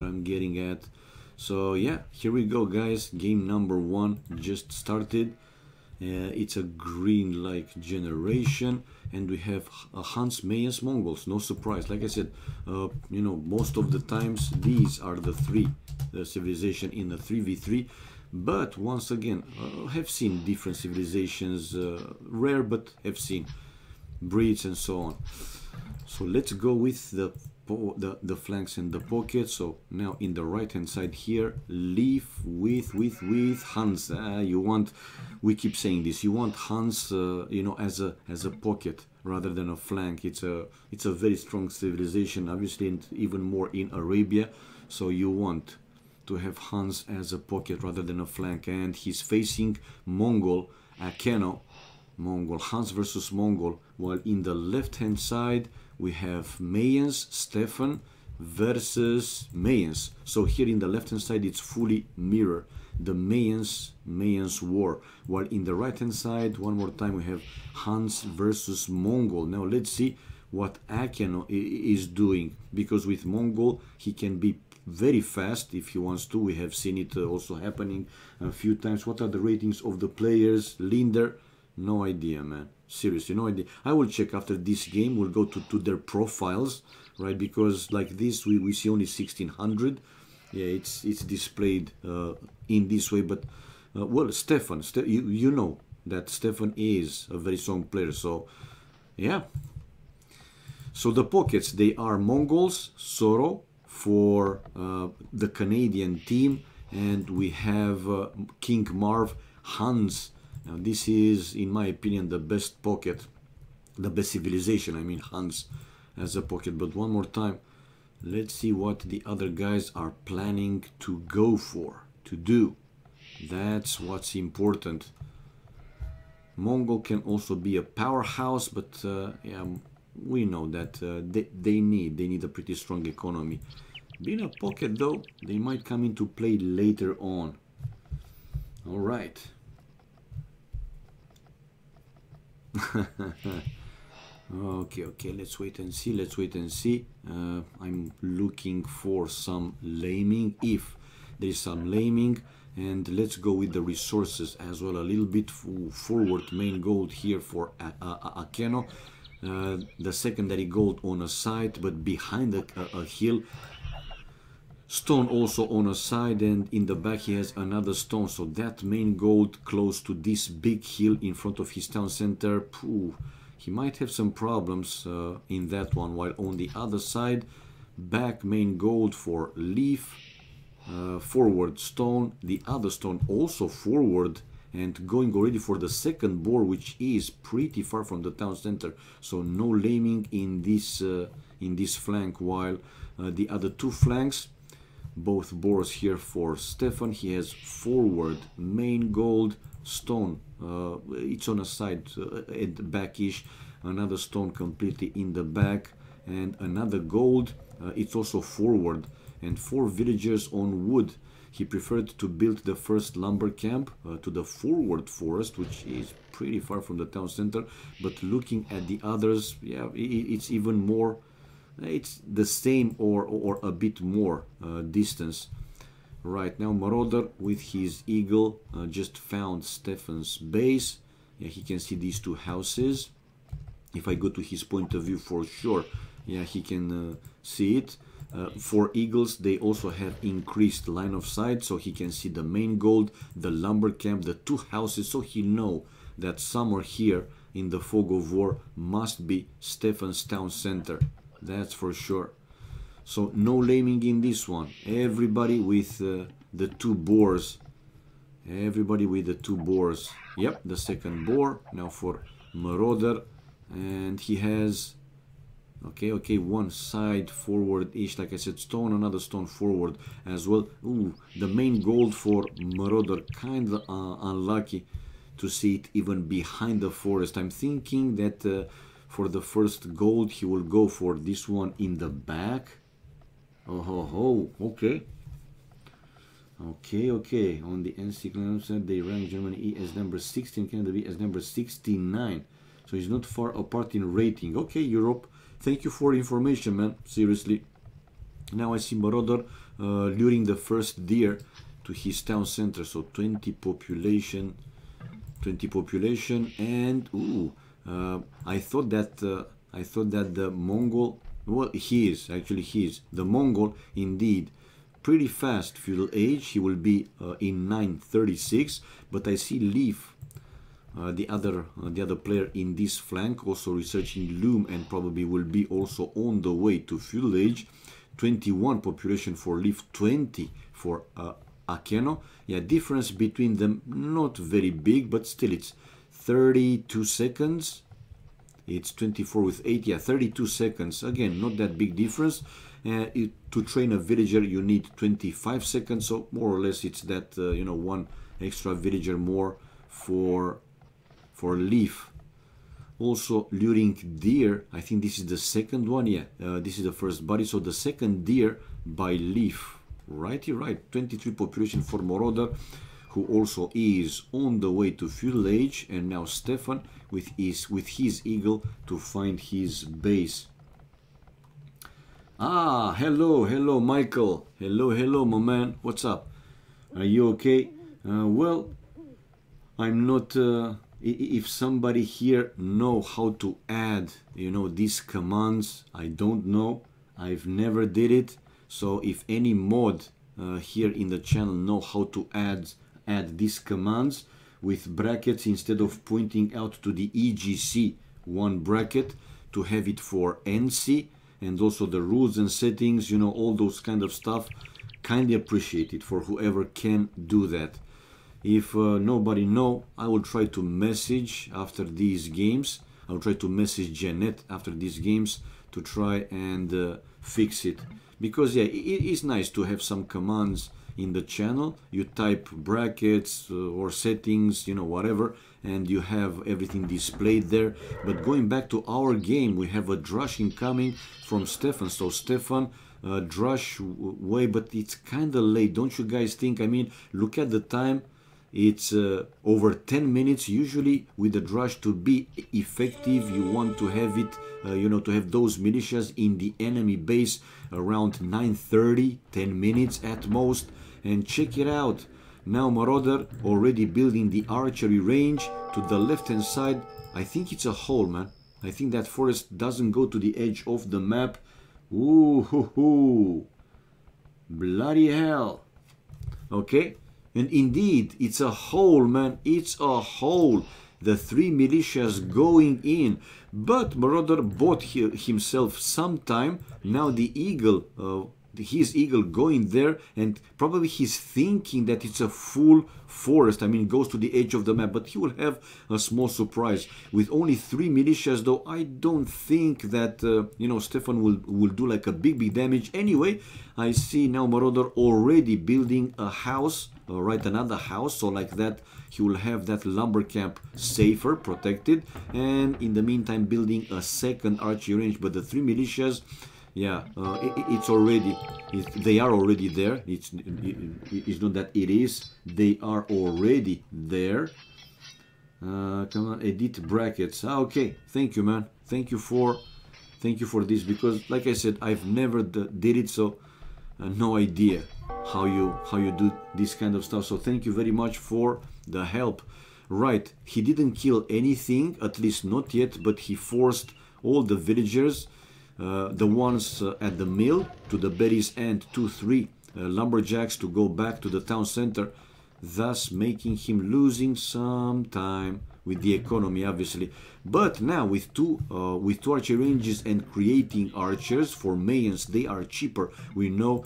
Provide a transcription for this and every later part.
I'm getting at. So yeah, here we go, guys. Game number 1 just started. It's a green like generation, and we have Hans Mayans Mongols. No surprise, like I said, most of the times these are the three civilization in the 3v3. But once again, have seen different civilizations, rare, but have seen breeds and so on. So let's go with the flanks and the pocket. So now in the right hand side here, leave with Hans. We keep saying this, you want Hans as a pocket rather than a flank. It's a very strong civilization, obviously, and even more in Arabia. So you want to have Hans as a pocket rather than a flank, and he's facing Mongol Akeno. Mongol, Hans versus Mongol, while in the left hand side we have Mayans, Stefan versus Mayans. So here in the left hand side it's fully mirror, the Mayans war, while in the right hand side one more time we have Hans versus Mongol. Now let's see what Akeno is doing, because with Mongol he can be very fast if he wants to. We have seen it also happening a few times. What are the ratings of the players? Linder, no idea, man. Seriously, no idea. I will check after this game. We'll go to their profiles, right? Because like this, we see only 1600. Yeah, it's displayed in this way. But, well, Stefan, you know that Stefan is a very strong player. So, yeah. So the pockets, they are Mongols, Soro for the Canadian team. And we have King Marv, Hans. Now this is, in my opinion, the best pocket, the best civilization. I mean, Hans as a pocket. But one more time, let's see what the other guys are planning to go for, to do. That's what's important. Mongol can also be a powerhouse, but yeah, we know that they need a pretty strong economy. Being a pocket, though, they might come into play later on. All right. Okay, let's wait and see. I'm looking for some laming, if there is some laming, and let's go with the resources as well. A little bit forward main gold here for Akeno, the secondary gold on a side, but behind a hill. Stone also on a side, and in the back he has another stone. So that main gold close to this big hill in front of his town center, he might have some problems in that one. While on the other side, back main gold for leaf, forward stone, the other stone also forward, and going already for the second boar, which is pretty far from the town center. So no laming in this flank, while the other two flanks, both boars here for Stefan. He has forward main gold, stone, it's on a side at the backish, another stone completely in the back, and another gold, it's also forward, and 4 villagers on wood. He preferred to build the first lumber camp to the forward forest, which is pretty far from the town center. But looking at the others, yeah, it's even more, it's the same or a bit more distance. Right now Marauder with his eagle just found Stefan's base. Yeah, he can see these two houses. If I go to his point of view, for sure, yeah, he can see it. For eagles, they also have increased line of sight, so he can see the main gold, the lumber camp, the two houses, so he know that somewhere here in the fog of war must be Stefan's town center. That's for sure. So no laming in this one. Everybody with the two boars. Everybody with the two boars. Yep, the second boar now for Marauder, and he has okay, one side forward-ish, like I said, stone, another stone forward as well. Ooh, the main gold for Marauder, kind of unlucky to see it even behind the forest. I'm thinking that for the first gold he will go for this one in the back. Oh, okay. On the NC they rank Germany E as number 16, Canada B as number 69. So he's not far apart in rating. Okay, Europe, thank you for information, man. Seriously. Now I see Marauder luring the first deer to his town center. So 20 population, and ooh, I thought that the Mongol, well, he is the Mongol indeed pretty fast feudal age. He will be in 936, but I see Leaf, the other player in this flank, also researching loom, and probably will be also on the way to feudal age. 21 population for Leaf, 20 for Akeno. Yeah, difference between them not very big, but still it's 32 seconds. It's 24 with 8. Yeah, 32 seconds. Again, not that big difference. To train a villager, you need 25 seconds. So more or less, it's that one extra villager more for Leaf. Also luring deer. I think this is the second one. Yeah, this is the first body. So the second deer by Leaf. Righty right. 23 population for Moroder, who also is on the way to feudal age, and now Stefan with his eagle to find his base. Ah, hello Michael. Hello my man. What's up? Are you okay? Well, I'm not. If somebody here know how to add, these commands, I don't know. I've never did it. So if any mod here in the channel know how to add these commands with brackets instead of pointing out to the EGC one bracket, to have it for NC, and also the rules and settings, all those kind of stuff, kindly appreciate it for whoever can do that. If nobody know, I will try to message after these games. I will try to message Janet after these games to try and fix it. Because yeah, it is nice to have some commands in the channel. You type brackets or settings, whatever, and you have everything displayed there. But going back to our game, we have a drush incoming from Stefan. So Stefan, drush way, but it's kind of late, don't you guys think? I mean, look at the time. It's over 10 minutes. Usually with the drush to be effective, you want to have it, to have those militias in the enemy base around 9:30, 10 minutes at most. And check it out. Now Marauder already building the archery range to the left hand side. I think it's a hole, man. I think that forest doesn't go to the edge of the map. Ooh, hoo, hoo. Bloody hell. Okay. And indeed, it's a hole, man. It's a hole. The 3 militias going in. But Marauder bought himself some time. Now the eagle, his eagle going there, and probably he's thinking that it's a full forest. I mean, goes to the edge of the map, but he will have a small surprise. With only 3 militias, though, I don't think that, Stefan will do like a big damage. Anyway, I see now Marauder already building a house, another house, so like that he will have that lumber camp safer, protected, and in the meantime building a second archery range. But the 3 militias, yeah, they are already there. It's not that it is, they are already there. Come on, edit brackets. Okay, thank you, man. Thank you for this, because like I said, I've never did it, so no idea how you do this kind of stuff. So thank you very much for the help. Right, he didn't kill anything, at least not yet, but he forced all the villagers, the ones at the mill to the berries, and 2-3 lumberjacks to go back to the town center, thus making him losing some time with the economy, obviously. But now with two archer ranges and creating archers for Mayans, they are cheaper. We know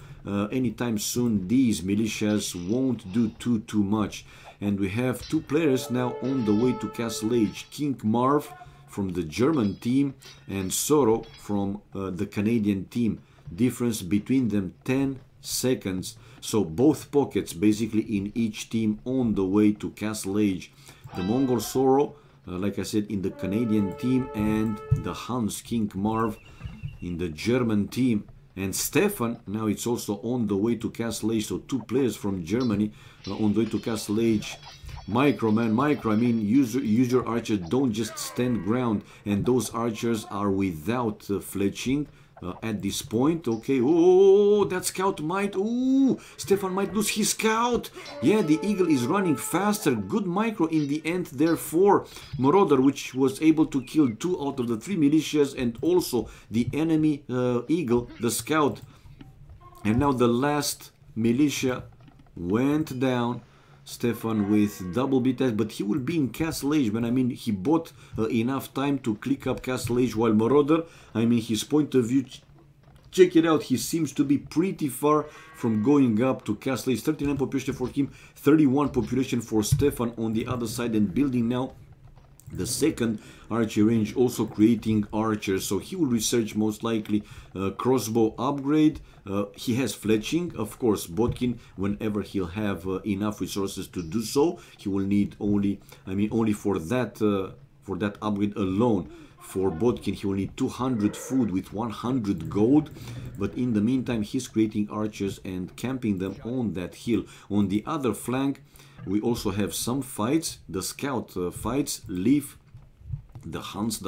anytime soon these militias won't do too much. And we have 2 players now on the way to Castle Age, King Marv from the German team and Soro from the Canadian team. Difference between them 10 seconds. So both pockets basically in each team on the way to Castle Age. The Mongol Soro, like I said, in the Canadian team, and the Hans King Marv in the German team. And Stefan, now it's also on the way to Castle Age. So 2 players from Germany on the way to Castle Age. Micro, man, micro. I mean, use your archers, don't just stand ground. And those archers are without fletching. at this point. Okay, oh, that scout might, oh, Stefan might lose his scout. Yeah, the eagle is running faster. Good micro in the end, therefore, Marauder, which was able to kill 2 out of the 3 militias and also the enemy eagle, the scout. And now the last militia went down. Stefan with double BTS, but he will be in Castle Age, man. I mean, he bought enough time to click up Castle Age, while Marauder, I mean, his point of view, check it out, he seems to be pretty far from going up to Castle Age. 39 population for him, 31 population for Stefan on the other side, and building now the second archery range, also creating archers. So he will research most likely crossbow upgrade. He has fletching, of course. Bodkin, whenever he'll have enough resources to do so, he will need only, I mean, only for that upgrade alone. For Bodkin, he will need 200 food with 100 gold. But in the meantime, he's creating archers and camping them on that hill. On the other flank, we also have some fights. The scout fights, Leaf, the Huns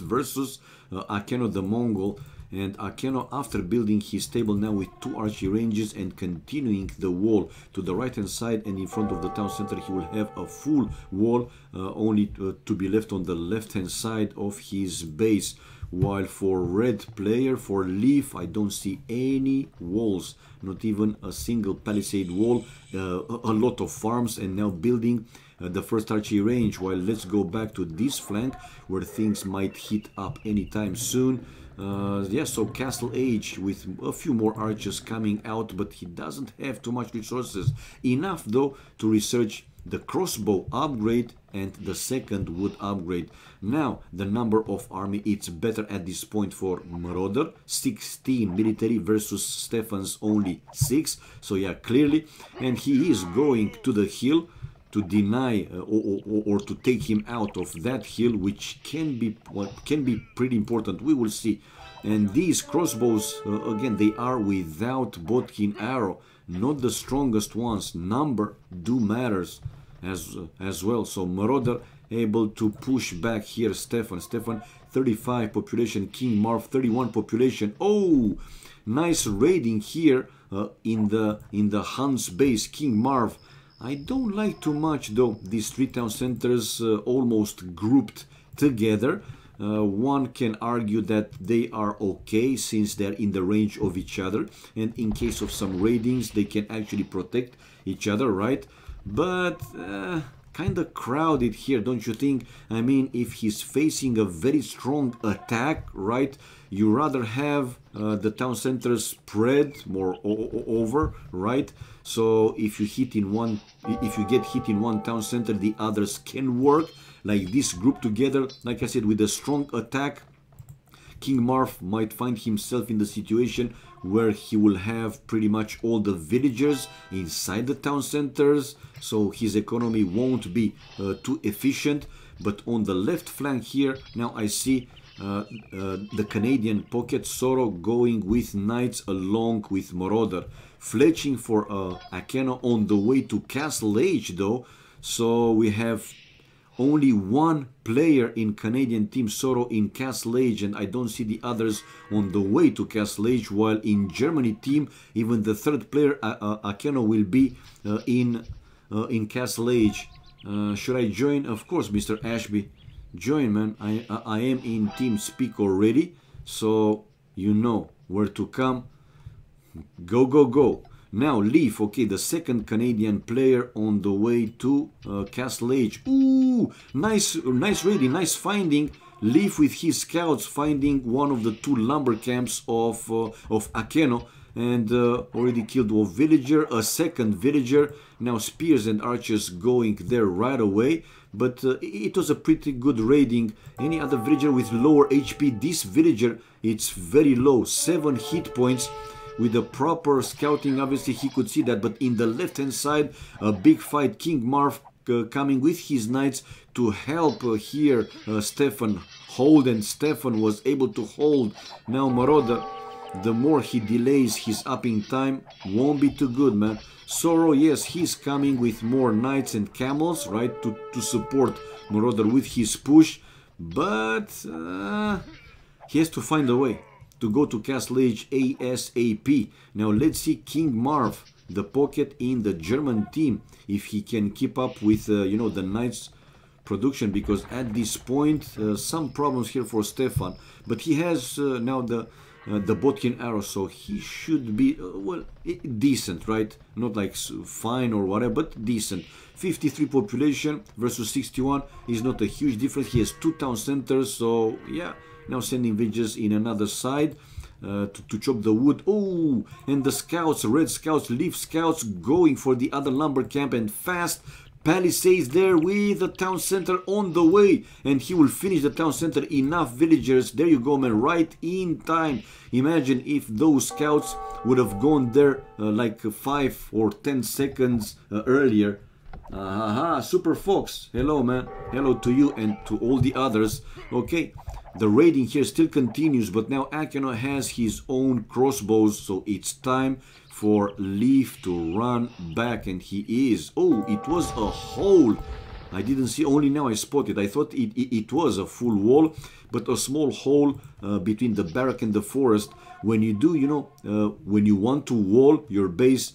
versus Akeno the Mongol. And Akeno, after building his table now with 2 archery ranges and continuing the wall to the right hand side and in front of the town center, he will have a full wall only to be left on the left hand side of his base. While for red player, for Leaf, I don't see any walls, not even a single palisade wall, a lot of farms, and now building the first archery range. While let's go back to this flank where things might heat up anytime soon. Yeah, so Castle Age with a few more archers coming out, but he doesn't have too much resources. Enough though to research the crossbow upgrade and the second wood upgrade. Now the number of army, it's better at this point for Marauder, 16 military versus Stefan's only 6. So yeah, clearly, and he is going to the hill to deny or to take him out of that hill, which can be pretty important. We will see. And these crossbows, again, they are without Bodkin arrow, not the strongest ones. Number do matters as well. So Marauder able to push back here. Stefan 35 population, King Marv 31 population. Oh, nice raiding here in the Huns base. King Marv, I don't like too much though these 3 town centers almost grouped together. One can argue that they are okay since they're in the range of each other, and in case of some raidings they can actually protect each other, right? But kind of crowded here, don't you think? I mean, if he's facing a very strong attack, right, you rather have the town centers spread more over, right? So if you hit in one, if you get hit in one town center, the others can work like this group together. Like I said, with a strong attack, King Marv might find himself in the situation where he will have pretty much all the villagers inside the town centers, so his economy won't be too efficient. But on the left flank here, now I see the Canadian pocket Soro going with knights along with Marauder, fletching for Akeno on the way to Castle Age though. So we have only one player in Canadian team Soro in Castle Age, and I don't see the others on the way to Castle Age, while in Germany team, even the third player, Akeno, will be in Castle Age. Should I join? Of course, Mr. Ashby. Join, man. I am in TeamSpeak already, so you know where to come. Go, go, go. Now Leaf, okay, the second Canadian player on the way to Castle Age. Ooh, nice raiding, nice finding. Leaf with his scouts finding one of the 2 lumber camps of Akeno, and already killed a villager, a second villager. Now spears and archers going there right away. But it was a pretty good raiding. Any other villager with lower HP? This villager, it's very low, 7 hit points. With the proper scouting, obviously he could see that. But in the left hand side, a big fight. King Marv coming with his knights to help here Stefan hold, and Stefan was able to hold. Now Marauder, the more he delays his upping time, won't be too good, man. Soro, yes, he's coming with more knights and camels, right, to support Marauder with his push, but he has to find a way. to go to Castle Age ASAP. Now let's see King Marv, the pocket in the German team, if he can keep up with you know, the Knights production, because at this point some problems here for Stefan, but he has now the Botkin arrow, so he should be well, decent, right? Not like fine or whatever, but decent. 53 population versus 61 is not a huge difference. He has 2 town centers, so yeah. Now sending villages in another side to chop the wood. Oh, and the scouts, red scouts, leaf scouts, going for the other lumber camp, and fast Palisades there with the town center on the way, and he will finish the town center. Enough villagers, there you go, man, right in time. Imagine if those scouts would have gone there like 5 or 10 seconds earlier. Super Fox, hello man, hello to you and to all the others. Okay, the raiding here still continues, but now Akino has his own crossbows, so it's time for Leaf to run back, and he is. Oh, it was a hole. I didn't see, only now I spotted. I thought it was a full wall, but a small hole between the barrack and the forest. When you do, you know, when you want to wall your base,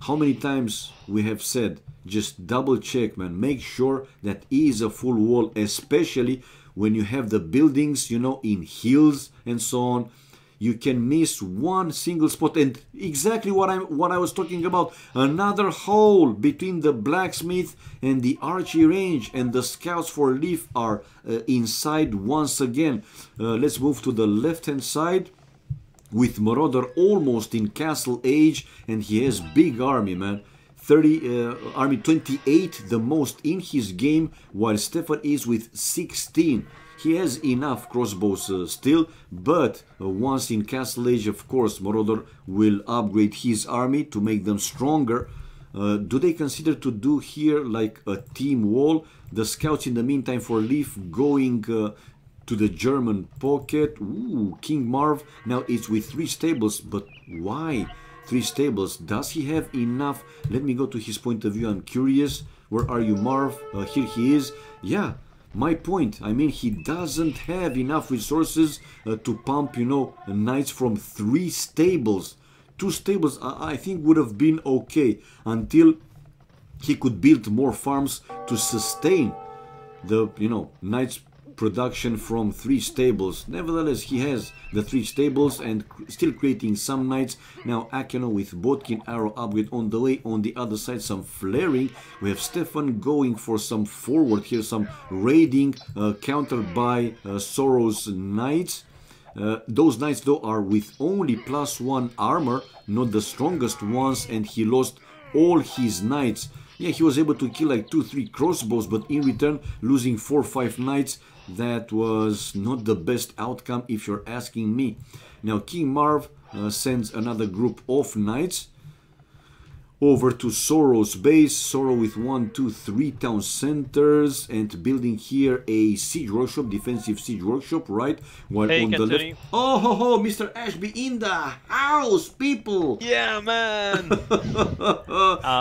how many times we have said, just double check, man. Make sure that is a full wall, especially when you have the buildings, you know, in hills and so on. You can miss one single spot, and exactly what I was talking about. Another hole between the blacksmith and the archery range, and the scouts for Leaf are inside once again. Let's move to the left hand side with Marauder almost in Castle Age, and he has big army, man. 30 army, 28, the most in his game, while Stefan is with 16. He has enough crossbows still, but once in Castle Age, of course, Marauder will upgrade his army to make them stronger. Do they consider to do here like a team wall? The scouts in the meantime for Leaf going to the German pocket. Ooh, King Marv now is with 3 stables, but why 3 stables? Does he have enough? Let me go to his point of view. I'm curious. Where are you, Marv? Here he is. Yeah. My point, I mean, he doesn't have enough resources to pump, you know, knights from 3 stables. 2 stables, I think, would have been okay until he could build more farms to sustain the, you know, knights production from 3 stables. Nevertheless, he has the 3 stables and still creating some knights. Now Akino with Botkin arrow upgrade on the way. On the other side, some flaring. We have Stefan going for some forward here, some raiding, countered by Soros knights. Those knights though are with only +1 armor, not the strongest ones, and he lost all his knights. Yeah, he was able to kill like 2-3 crossbows, but in return losing 4-5 knights. That was not the best outcome if you're asking me. Now King Marv sends another group of knights over to Soros base. Soro with 1, 2, 3 town centers and building here a siege workshop, defensive siege workshop, right? While hey, on the left, oh ho ho, Mr. Ashby in the house, people. Yeah, man.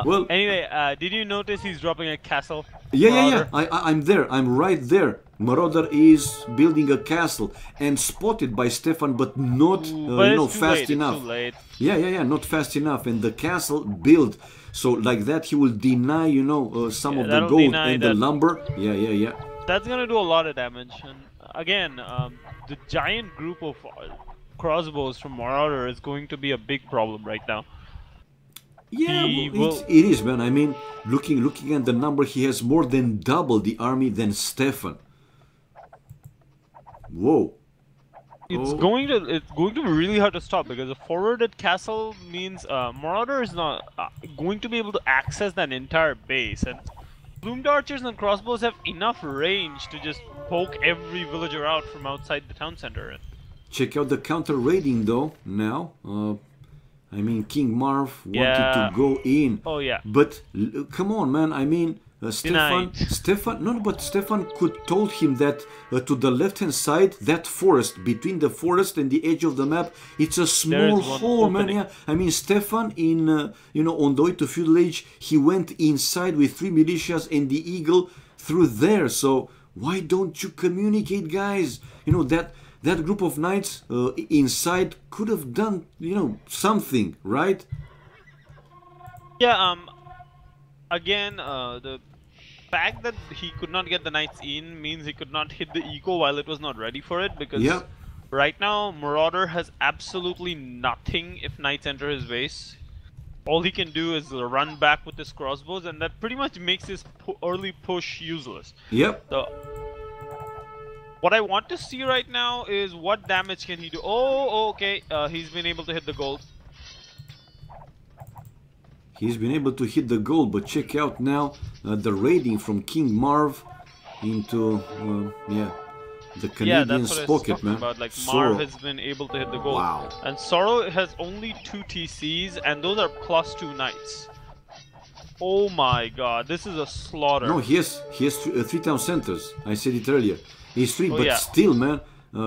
Well, anyway, did you notice he's dropping a castle? Yeah. I'm there. I'm right there. Marauder is building a castle and spotted by Stefan, but not you know, fast enough. It's too late. Yeah, not fast enough. And the castle build, so like that he will deny, you know, some of the gold and the lumber. Yeah. That's gonna do a lot of damage. And again, the giant group of crossbows from Marauder is going to be a big problem right now. Yeah, it is, man. I mean, looking at the number, he has more than double the army than Stefan. Whoa. It's going to be really hard to stop, because a forwarded castle means Marauder is not going to be able to access that entire base, and Bloomed archers and crossbows have enough range to just poke every villager out from outside the town center. Check out the counter raiding though now. I mean, King Marv wanted to go in. Oh yeah. But come on, man. I mean, Stefan, but Stefan could told him that to the left-hand side, that forest, between the forest and the edge of the map, it's a small hole, man. Yeah. I mean, Stefan in, you know, on the way to Feudal Age, he went inside with 3 militias and the eagle through there. So why don't you communicate, guys? You know, that group of knights inside could have done, you know, something, right? Yeah, again, the fact that he could not get the knights in means he could not hit the eco while it was not ready for it, because Yeah. right now Marauder has absolutely nothing if knights enter his base. All he can do is run back with his crossbows, and that pretty much makes his early push useless. Yep. So, what I want to see right now is what damage can he do. Oh, okay, he's been able to hit the gold. He's been able to hit the goal, but check out now the raiding from King Marv into, yeah, the Canadian's that's what pocket, I was talking man. about. Like, Sorrow. Marv has been able to hit the goal. Wow. And Sorrow has only 2 TCs, and those are +2 knights. Oh my god, this is a slaughter. No, he has 3 town centers. I said it earlier. He's 3, but yeah. still, man,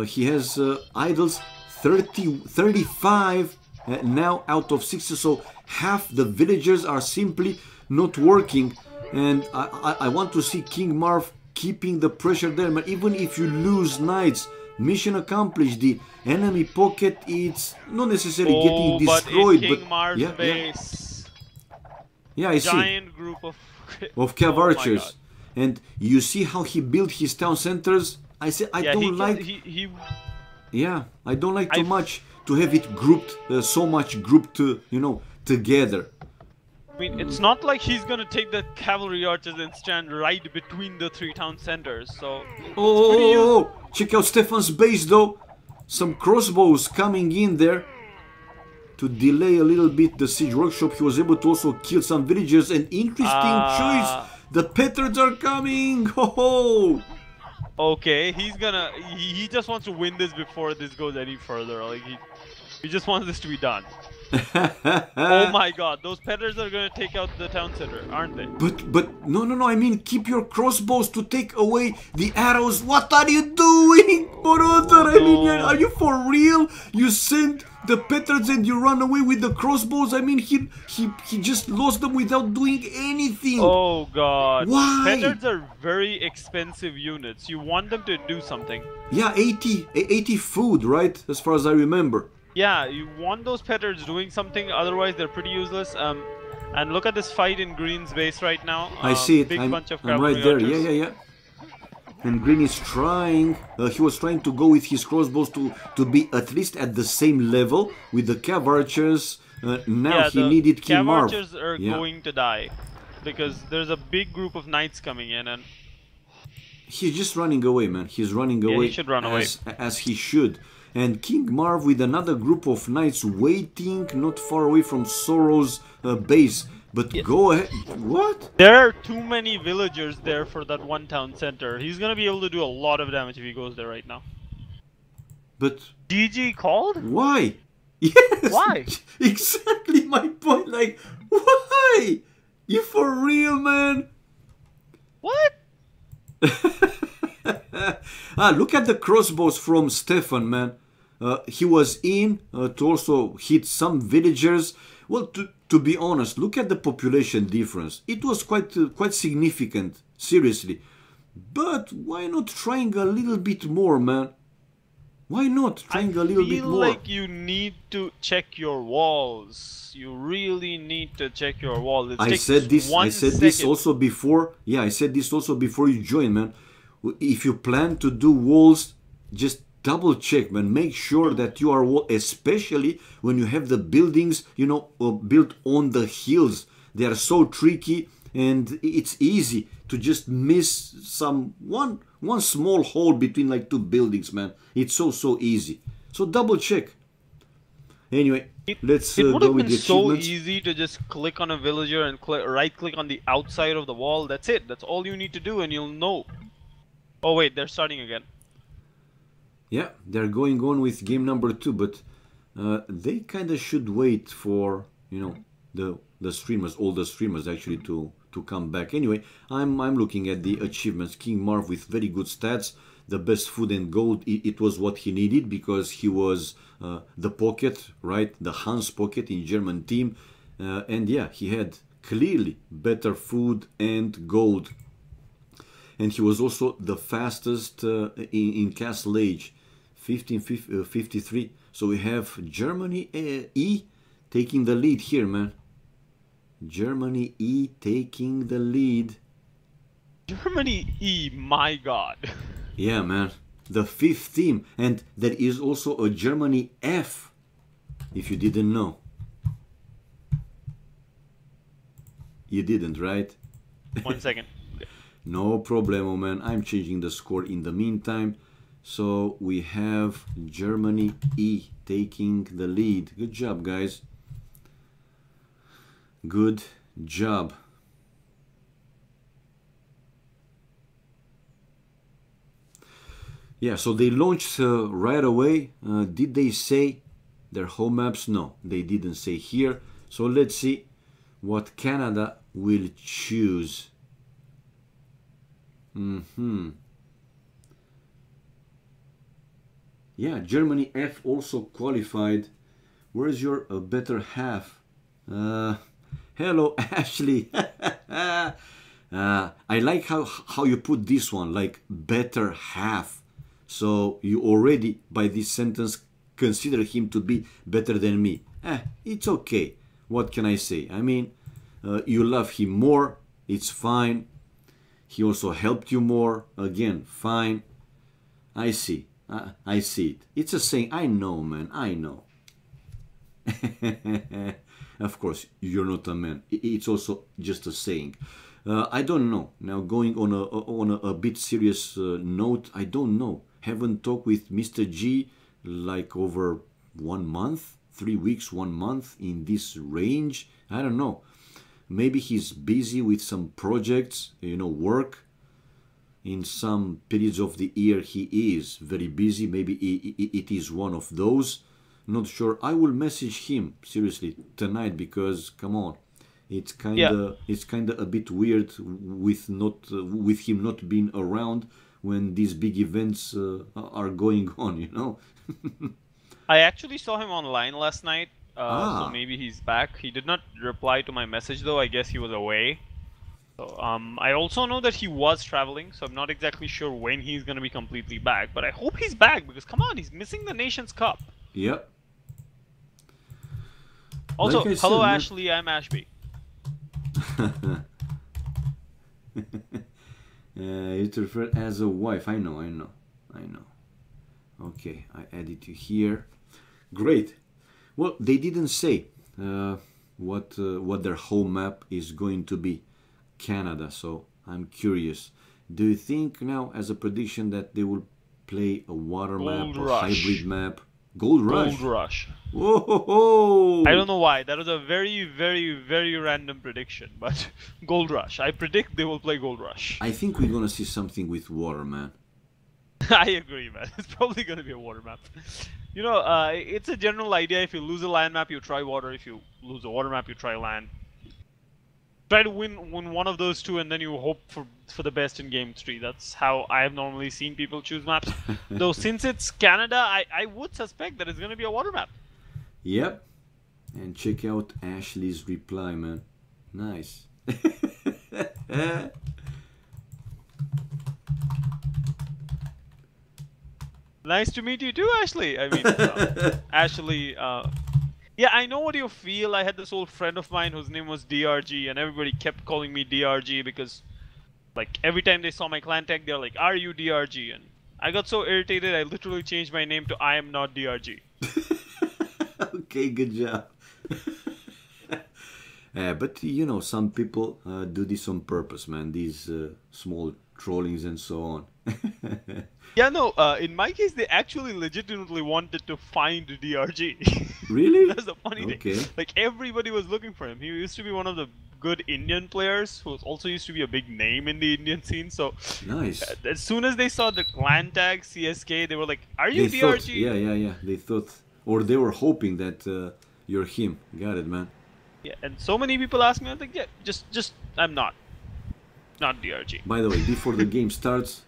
he has idols 35 now out of 60. So half the villagers are simply not working. And I want to see King Marv keeping the pressure there, man. Even if you lose knights, mission accomplished. The enemy pocket, it's not necessarily getting destroyed, but in King Marv's base, yeah, I see. Giant group of cav archers, and you see how he built his town centers. I say I don't like. Yeah, I don't like too much to have it grouped, so much grouped, you know, together. I mean, it's not like he's gonna take the cavalry archers and stand right between the 3 town centers. So. Oh, check out Stefan's base though. Some crossbows coming in there to delay a little bit the siege workshop. He was able to also kill some villagers. An interesting choice. The petards are coming. Ho ho. Okay, he's gonna. He just wants to win this before this goes any further. Like he just wants this to be done. Oh my god, those petards are gonna take out the town center, aren't they? But no, I mean, keep your crossbows to take away the arrows. What are you doing, brother? I mean, are you for real? You send the petards and you run away with the crossbows? I mean, he just lost them without doing anything. Oh god. Why? Petards are very expensive units. You want them to do something. Yeah, 80 food, right? As far as I remember. Yeah, you want those petards doing something, otherwise they're pretty useless. And look at this fight in Green's base right now. I see it. Big bunch of I'm right there. Yeah. And Green is trying. He was trying to go with his crossbows to be at least at the same level with the cav archers. Now he needed King Marv. Cav archers are going to die because there's a big group of knights coming in, and he's just running away, man. He's running away. He should run away as he should. And King Marv with another group of knights waiting not far away from Sorrow's base. But go ahead. What? There are too many villagers there for that one town center. He's gonna be able to do a lot of damage if he goes there right now. But GG called? Why? Yes. Why? Exactly my point. Like, why? You for real, man? What? Look at the crossbows from Stefan, man. He was in to also hit some villagers. Well, to be honest, look at the population difference. It was quite significant, seriously. But why not trying a little bit more, man? Why not trying a little bit more? I feel like you need to check your walls. You really need to check your walls. I said this also before. Yeah, I said this also before you join, man. If you plan to do walls, just double check, man. Make sure that you are wall, especially when you have the buildings, you know, built on the hills. They are so tricky, and it's easy to just miss one small hole between like 2 buildings, man. It's so easy. So double check. Anyway, let's go with the achievements. It would have been so easy to just click on a villager and right click on the outside of the wall. That's it. That's all you need to do, and you'll know. Oh wait, they're starting again. Yeah, they're going on with game number 2, but they kind of should wait for, you know, the streamers, all the streamers actually to come back. Anyway, I'm looking at the achievements. King Marv with very good stats, the best food and gold. It was what he needed because he was the pocket, right? The Hans pocket in German team, and yeah, he had clearly better food and gold. And he was also the fastest in Castle Age. 53. So we have Germany E taking the lead here, man. Germany E taking the lead. Germany E, my god. Yeah, man. The 5th team. And there is also a Germany F, if you didn't know. You didn't, right? 1 second. No problemo, man. I'm changing the score in the meantime. So we have Germany E taking the lead. Good job, guys. Good job. Yeah, so they launched right away. Did they say their home maps? No, they didn't say here. So let's see what Canada will choose. Yeah, Germany F also qualified. Where's your better half? Hello, Ashley. I like how you put this one, like better half. So you already, by this sentence, consider him to be better than me. It's okay. What can I say? I mean, you love him more. It's fine. He also helped you more. Again, fine. I see. I see it. It's a saying. I know, man. I know. Of course, you're not a man. It's also just a saying. I don't know. Now, going on a bit serious note, I don't know. Haven't talked with Mr. G like over 1 month, 3 weeks, 1 month in this range. I don't know. Maybe he's busy with some projects, you know, work. In some periods of the year he is very busy. Maybe it is one of those. Not sure. I will message him seriously tonight because come on, it's kinda a bit weird with him not being around when these big events are going on, you know. I actually saw him online last night, so maybe he's back. He did not reply to my message though. I guess he was away. So I also know that he was traveling, so I'm not exactly sure when he's gonna be completely back. But I hope he's back because come on, he's missing the Nations Cup. Yep. Also, like hello said, Ashley, I'm Ashby. It's referred as a wife. I know. Okay, I added you here. Great. Well, they didn't say what their home map is going to be. Canada. So I'm curious. Do you think now, as a prediction, that they will play a water map or hybrid map? Gold Rush. Gold Rush. Whoa! I don't know why. That was a very, very, very random prediction, but Gold Rush. I predict they will play Gold Rush. I think we're gonna see something with water, man. I agree, man. It's probably gonna be a water map. You know, it's a general idea. If you lose a land map, you try water. If you lose a water map, you try land. Try to win one of those two, and then you hope for the best in game 3. That's how I have normally seen people choose maps. Though since it's Canada, I would suspect that it's gonna be a water map. Yep. And check out Ashley's reply, man. Nice. Nice to meet you too, Ashley. I mean, Ashley. Yeah, I know what you feel. I had this old friend of mine whose name was DRG, and everybody kept calling me DRG because, like, every time they saw my clan tag, they're like, "Are you DRG?" And I got so irritated, I literally changed my name to I am not DRG. Okay, good job. But you know, some people do this on purpose, man. These small trollings and so on. Yeah, no. In my case, they actually legitimately wanted to find DRG. Really? That's the funny thing. Like everybody was looking for him. He used to be one of the good Indian players who also used to be a big name in the Indian scene. So nice. As soon as they saw the clan tag CSK, they were like, "Are you DRG?" Thought, yeah. They thought, or they were hoping that you're him. Got it, man. Yeah, and so many people ask me, I was like, yeah, just I'm not DRG. By the way, before the game starts,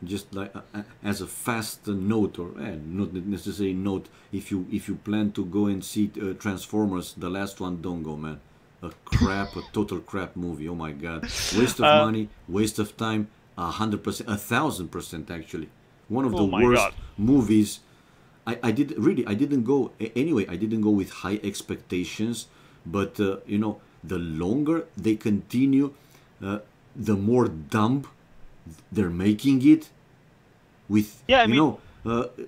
just like as a fast note, or not necessarily note, if you plan to go and see Transformers, the last one, don't go, man. A total crap movie. Oh my god, waste of money, waste of time, 100%, 1000% actually. One of the worst movies I didn't go anyway. I didn't go with high expectations, but you know, the longer they continue, the more dumb they're making it. With Yeah, I you mean, know,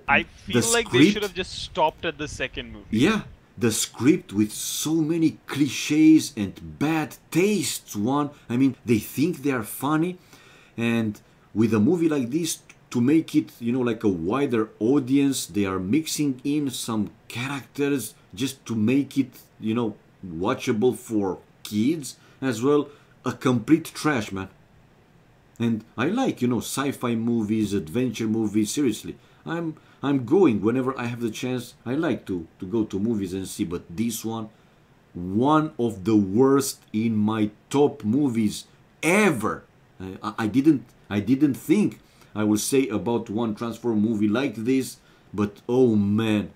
I the feel like they should script. have just stopped at the second movie. Yeah, the script with so many cliches and bad tastes. One, I mean, they think they are funny, and with a movie like this, to make it, you know, like a wider audience, they are mixing in some characters just to make it, you know, watchable for kids as well. A complete trash, man. And I like, you know, sci-fi movies, adventure movies. Seriously, I'm going whenever I have the chance. I like to go to movies and see. But this one of the worst in my top movies ever. I didn't think I will say about one Transform movie like this. But oh man,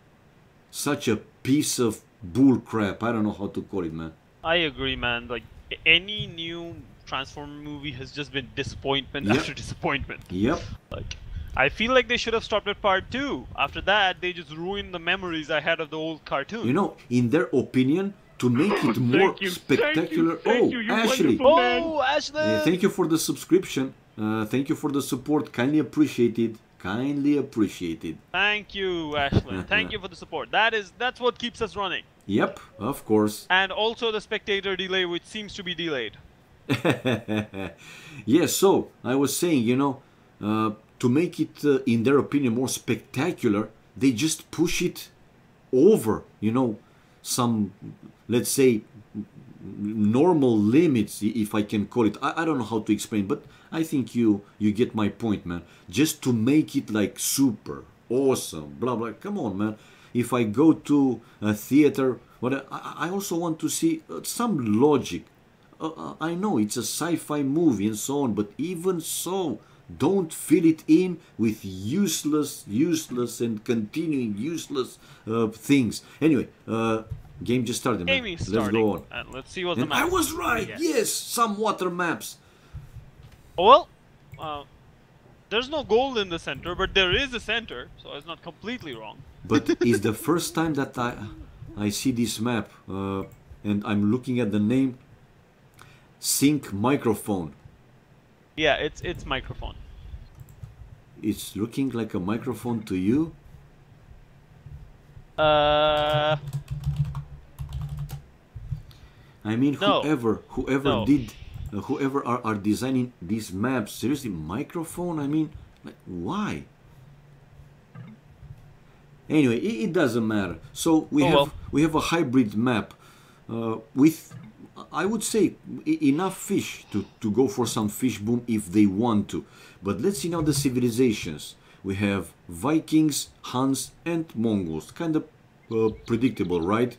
such a piece of bull crap. I don't know how to call it, man. I agree, man. Like any new Transformer movie has just been disappointment Yep. after disappointment. Yep. Like, I feel like they should have stopped at part 2. After that, they just ruined the memories I had of the old cartoon. You know, in their opinion, to make it more Thank you, spectacular. thank you, you Ashley, wonderful man. Oh, Ashley! thank you for the subscription. Thank you for the support. Kindly appreciated. Kindly appreciated. Thank you, Ashlyn. Thank you for the support. That's what keeps us running. Yep, of course. And also the spectator delay, which seems to be delayed. Yes, so I was saying, you know, to make it, in their opinion, more spectacular, they just push it over, you know, some, let's say, normal limits, if I can call it. I don't know how to explain, but I think you get my point, man. Just to make it like super awesome, blah blah. Come on, man. If I go to a theater, what I also want to see some logic. I know it's a sci-fi movie and so on, but even so, don't fill it in with useless and continuing useless things. Anyway, game just started, man. Gaming Let's starting. go on. And let's see what the And map I was right. Yes. Yes, some water maps. Well, there's no gold in the center, but there is a center, so it's not completely wrong. But it's the first time that I see this map, and I'm looking at the name. Sync microphone. Yeah, it's microphone. It's looking like a microphone to you. Uh, I mean, No. whoever No. did, whoever are designing these maps, seriously, microphone? I mean, like, why? Anyway, it doesn't matter. So we have a hybrid map with, I would say, enough fish to go for some fish boom if they want to. But let's see now the civilizations. We have Vikings, Huns, and Mongols. Kind of predictable, right?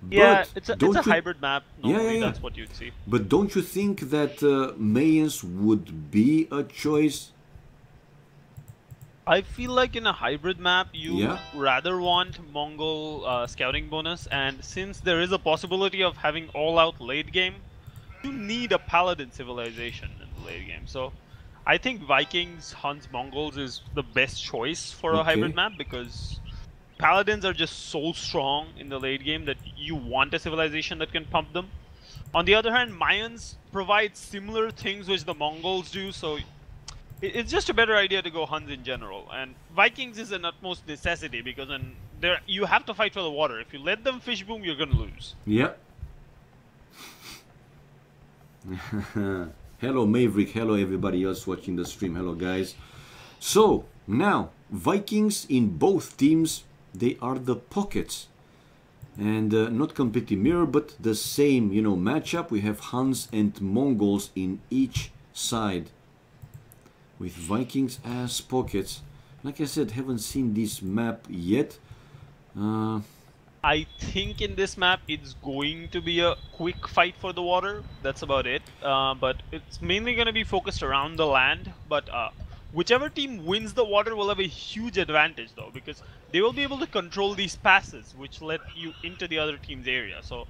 yeah, But it's don't a you- hybrid map. Normally, yeah. that's what you'd see. But don't you think that Mayans would be a choice? I feel like in a hybrid map, you Yeah. rather want Mongol scouting bonus, and since there is a possibility of having all-out late game, you need a paladin civilization in the late game. So, I think Vikings, Huns, Mongols is the best choice for a Okay. hybrid map because paladins are just so strong in the late game that you want a civilization that can pump them. On the other hand, Mayans provide similar things which the Mongols do, so it's just a better idea to go Huns in general. And Vikings is an utmost necessity because when you have to fight for the water. If you let them fish boom, you're gonna lose. Yeah. Hello Maverick, hello everybody else watching the stream, hello guys. So now Vikings in both teams, they are the pockets, and not completely mirror but the same, you know, matchup. We have Huns and Mongols in each side with Vikings as pockets. Like I said, haven't seen this map yet. I think in this map it's going to be a quick fight for the water. That's about it. But it's mainly going to be focused around the land. But whichever team wins the water will have a huge advantage though, because they will be able to control these passes which let you into the other team's area. So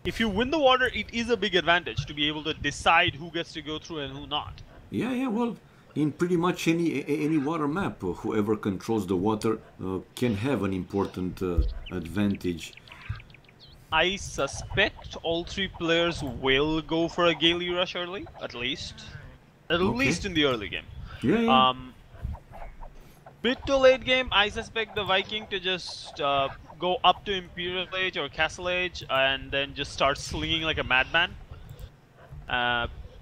if you win the water, it is a big advantage to be able to decide who gets to go through and who not. Yeah, well, in pretty much any water map. Whoever controls the water can have an important advantage. I suspect all three players will go for a Gaily Rush early, at least. At Okay. least in the early game. Yeah, yeah. Mid to late game, I suspect the Viking to just go up to Imperial Age or Castle Age and then just start slinging like a madman.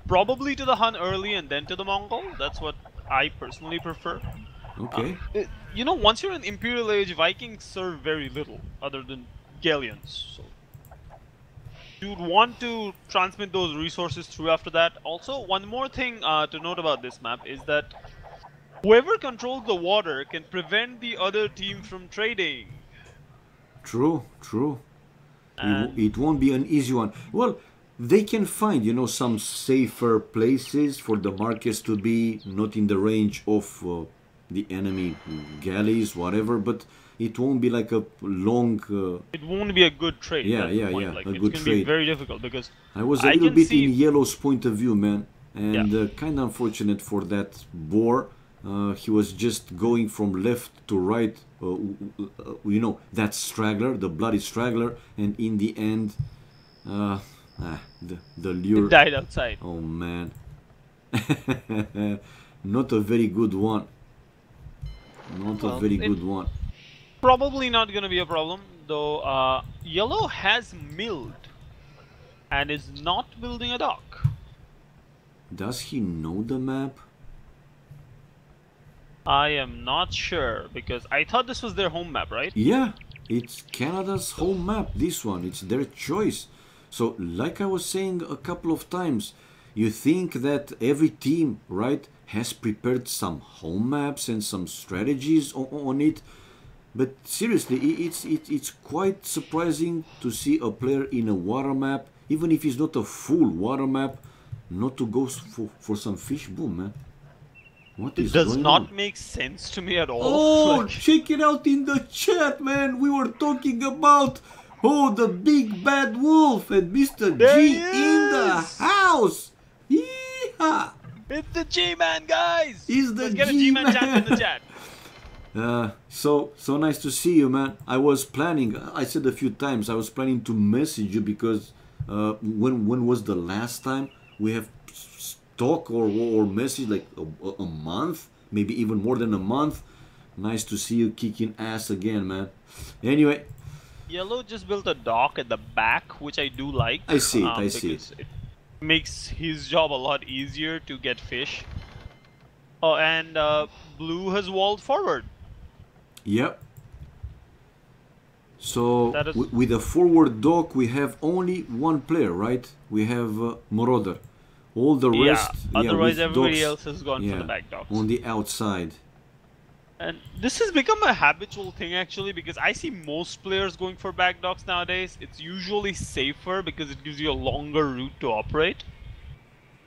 Probably to the Hun early and then to the Mongol. That's what I personally prefer. Okay. You know, once you're in Imperial Age, Vikings serve very little other than galleons. So you'd want to transmit those resources through after that. Also, one more thing to note about this map is that whoever controls the water can prevent the other team from trading. True, true. And It won't be an easy one. Well, they can find, you know, some safer places for the markets to be, not in the range of the enemy galleys, whatever, but it won't be like a long... it won't be a good trade. Yeah, that's the yeah, point. yeah, Like, a it's good going to trade. be very difficult because I was a I little can bit see... in Yellow's point of view, man, and Yeah. kind of unfortunate for that boar. He was just going from left to right, you know, that straggler, the bloody straggler, and in the end, the lure... It died outside. Oh, man. Not a very good one. Not a very good one. Probably not going to be a problem, though. Yellow has milled and is not building a dock. Does he know the map? I am not sure because I thought this was their home map, right? Yeah, it's Canada's home map, this one. It's their choice. So, like I was saying a couple of times, you think that every team, right, has prepared some home maps and some strategies on it. But seriously, it's quite surprising to see a player in a water map, even if it's not a full water map, not to go for some fish boom, man. What is It does going not on? make sense to me at all. Oh, Like, check it out in the chat, man. We were talking about, oh, the big bad wolf and Mr. There G he in the is! house. Yeehaw! it's the G-Man, guys! He's the Let's get a G-Man chant in the G-Man. chat. So nice to see you, man. I was planning, I said a few times, I was planning to message you because when was the last time we have talk or message, like a month, maybe even more than a month. Nice to see you kicking ass again, man. Anyway, Yellow just built a dock at the back, which I do like. I see it, I see because it makes his job a lot easier to get fish. Oh, and Blue has walled forward. Yep. So That is- with a forward dock, we have only one player, right? We have Marauder. All the rest, Otherwise, with everybody docks, else has gone for the back docks. on the outside. And this has become a habitual thing actually because I see most players going for back docks nowadays. It's usually safer because it gives you a longer route to operate.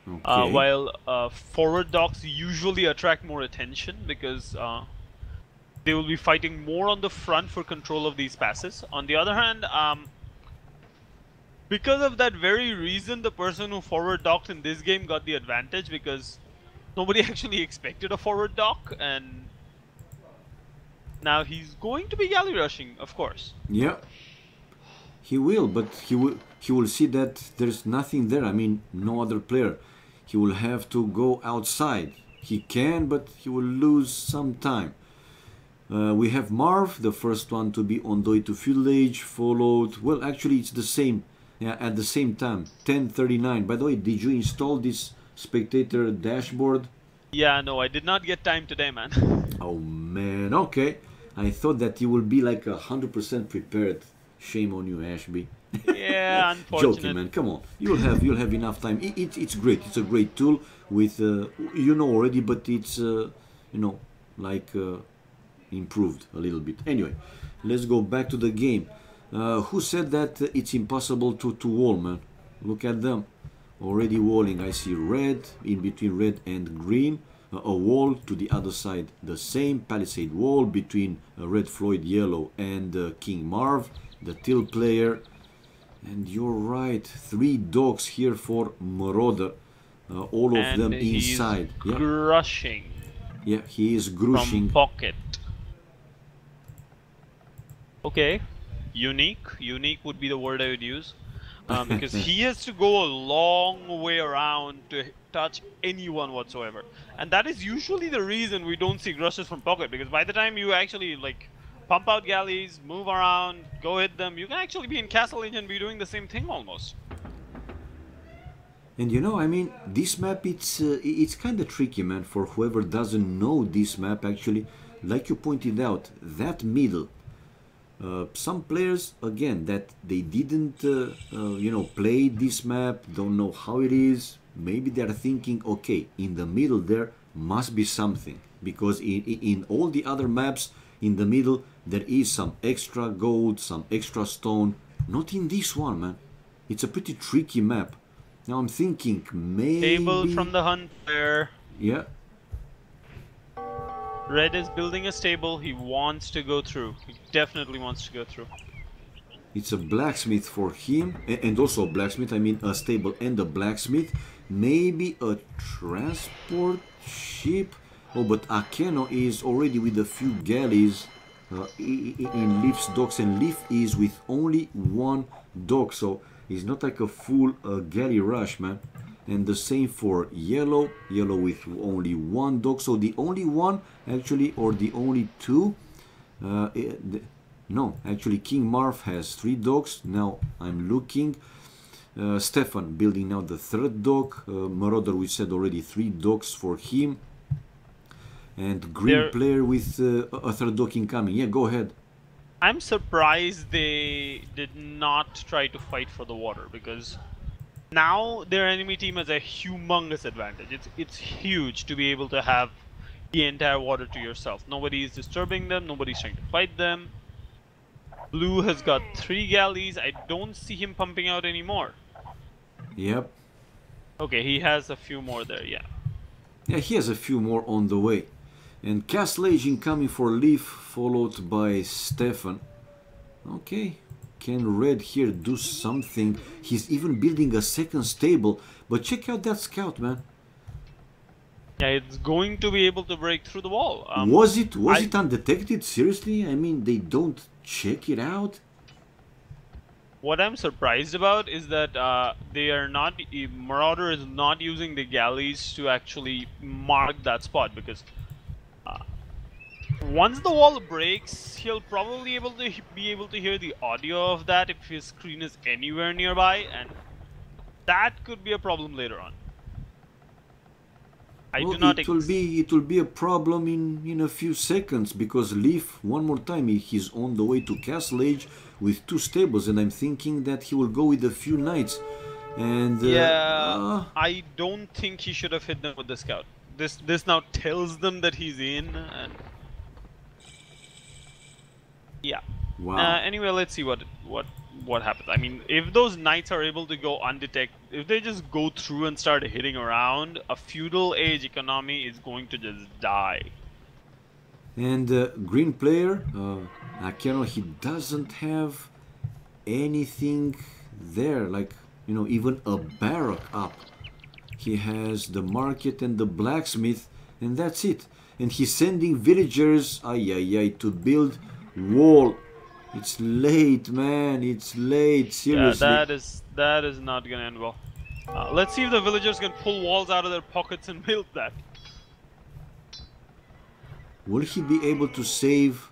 Okay. While forward docks usually attract more attention because they will be fighting more on the front for control of these passes. On the other hand, because of that very reason, the person who forward docked in this game got the advantage because nobody actually expected a forward dock, and now he's going to be galley rushing, of course. Yeah, he will, but he will see that there's nothing there. I mean, no other player. He will have to go outside. He can, but he will lose some time. We have Marv, the first one to be on the way to field age, followed. Well, actually, it's the same. Yeah, at the same time, 10:39. By the way, did you install this spectator dashboard? Yeah, no, I did not get time today, man. Oh man, okay. I thought that you will be like 100% prepared. Shame on you, Ashby. Yeah, unfortunate. Joking, man. Come on, you'll have enough time. It's great. It's a great tool with you know already, but it's you know like improved a little bit. Anyway, let's go back to the game. Who said that it's impossible to wall, man? Look at them. Already walling. I see red, in between red and green. A wall to the other side. The same palisade wall between Red Floyd Yellow and King Marv, the Till player. And you're right. 3 dogs here for Marauder. all of and them he's inside. Yeah, grushing yeah, he is from grushing. pocket. Okay, unique. Unique would be the word I would use. Because he has to go a long way around to touch anyone whatsoever. And that is usually the reason we don't see grushes from pocket, because by the time you actually like pump out galleys, move around, go hit them, you can actually be in Castle Age and be doing the same thing almost. And you know, I mean, this map, it's kind of tricky, man, for whoever doesn't know this map, actually. Like you pointed out, that middle, some players, again, that they didn't, you know, play this map, don't know how it is. Maybe they're thinking, okay, in the middle there must be something. Because in all the other maps, in the middle, there is some extra gold, some extra stone. Not in this one, man. It's a pretty tricky map. Now I'm thinking maybe... Stable from the hunt there. Yeah. Red is building a stable. He wants to go through. He definitely wants to go through. It's a blacksmith for him. And also a blacksmith, I mean a stable and a blacksmith. Maybe a transport ship. Oh, but Akeno is already with a few galleys in Leaf's docks. And Leaf is with only one dock. So it's not like a full galley rush, man. And the same for yellow. Yellow with only one dock. So the only one, actually, or the only two. No, actually, King Marv has 3 docks. Now I'm looking. Stefan building now the 3rd dock. Marauder, we said already 3 docks for him. And green player with a 3rd dock incoming. Yeah, go ahead. I'm surprised they did not try to fight for the water, because now their enemy team has a humongous advantage. It's huge to be able to have the entire water to yourself. Nobody is disturbing them, nobody's trying to fight them. Blue has got 3 galleys. I don't see him pumping out anymore. Yep. Okay, he has a few more there, yeah. Yeah, he has a few more on the way. And Castle Age incoming for Leaf, followed by Stefan. Okay, can Red here do something? He's even building a 2nd stable. But check out that scout, man. Yeah, it's going to be able to break through the wall. Was it undetected? Seriously? I mean, they don't check it out? What I'm surprised about is that they are not... Marauder is not using the galleys to actually mark that spot, because once the wall breaks, he'll probably be able to hear the audio of that if his screen is anywhere nearby, and that could be a problem later on. It will be a problem in a few seconds, because Leaf, one more time, he's on the way to Castle Age with 2 stables, and I'm thinking that he will go with a few knights. And I don't think he should have hit them with the scout. This now tells them that he's in, and yeah. Wow. Anyway, let's see what happens. I mean, if those knights are able to go undetected, if they just go through and start hitting around, a feudal age economy is going to just die. And green player, Akeno, he doesn't have anything there, like, you know, even a barrack up. He has the market and the blacksmith, and that's it. And he's sending villagers, to build wall. It's late, man. It's late. Seriously. Yeah, that is not gonna end well. Let's see if the villagers can pull walls out of their pockets and build that. Will he be able to save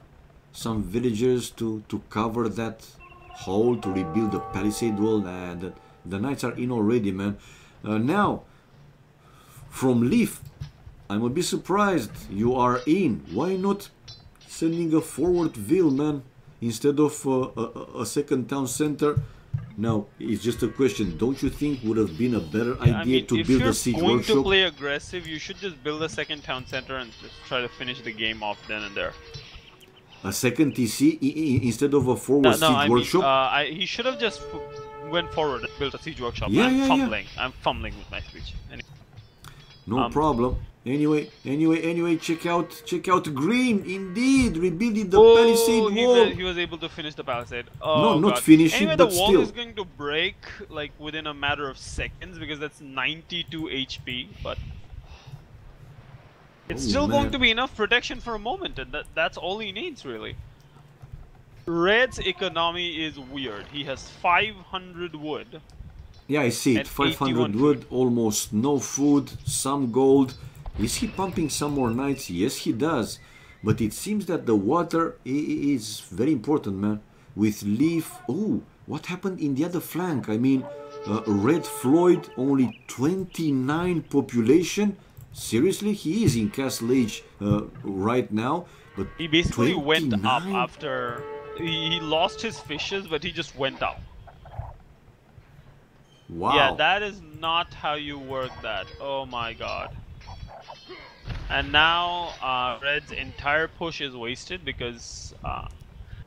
some villagers to cover that hole, to rebuild the palisade wall? The knights are in already, man. Now, from Leaf, I'm a bit surprised you are in. Why not sending a forward ville, man, instead of a 2nd town center? Now, it's just a question. Don't you think would have been a better idea to build a siege workshop? If you're going to play aggressive, you should just build a 2nd town center and just try to finish the game off then and there. A 2nd TC instead of a forward siege workshop? He should have just went forward and built a siege workshop. I'm fumbling with my speech. Anyway. No problem. Anyway, check out green. Indeed, rebuilding the palisade wall. He was able to finish the palisade. No, Oh not god. finish Anyway, it, the but wall still. is going to break like within a matter of seconds because that's 92 HP, but it's still going to be enough protection for a moment, and that's all he needs really. Red's economy is weird. He has 500 wood. Yeah, I see it. 500 wood, almost no food, some gold. Is he pumping some more knights? Yes, he does. But it seems that the water is very important, man. With Leaf... Oh, what happened in the other flank? I mean, Red Floyd, only 29 population. Seriously? He is in Castle Age right now. But he basically 29? went up after... He lost his fishes, but he just went up. Wow. Yeah, that is not how you work that. Oh my god. And now Red's entire push is wasted because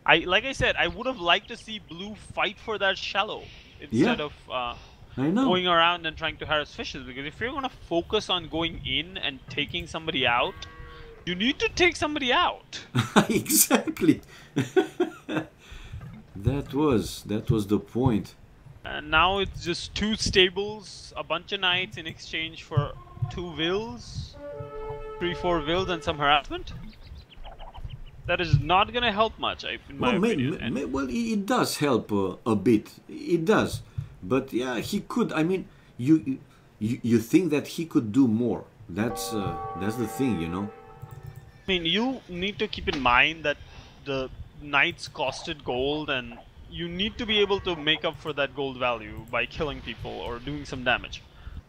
like I said, I would have liked to see Blue fight for that shallow instead of going around and trying to harass fishes, because if you're gonna focus on going in and taking somebody out, you need to take somebody out. Exactly. That was the point. And now it's just 2 stables, a bunch of knights in exchange for 2 vills, 3-4 vills, and some harassment. That is not gonna help much, in my opinion. Well, it does help a bit. It does, but yeah, he could. I mean, you think that he could do more? That's the thing, you know. I mean, you need to keep in mind that the knights costed gold, and you need to be able to make up for that gold value by killing people or doing some damage.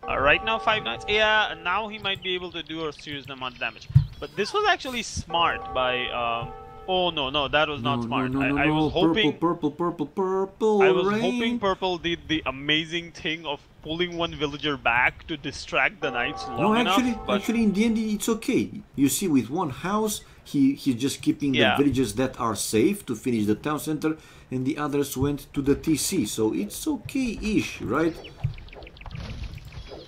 Right now, 5 knights. Yeah, and now he might be able to do a serious amount of damage. But this was actually smart by... oh no, that was not smart. I was hoping... Purple. I was hoping Purple did the amazing thing of pulling one villager back to distract the knights long enough. Actually, in the end, it's okay. You see, with one house, he's just keeping the villages that are safe to finish the town center, and the others went to the TC. So it's okay-ish, right?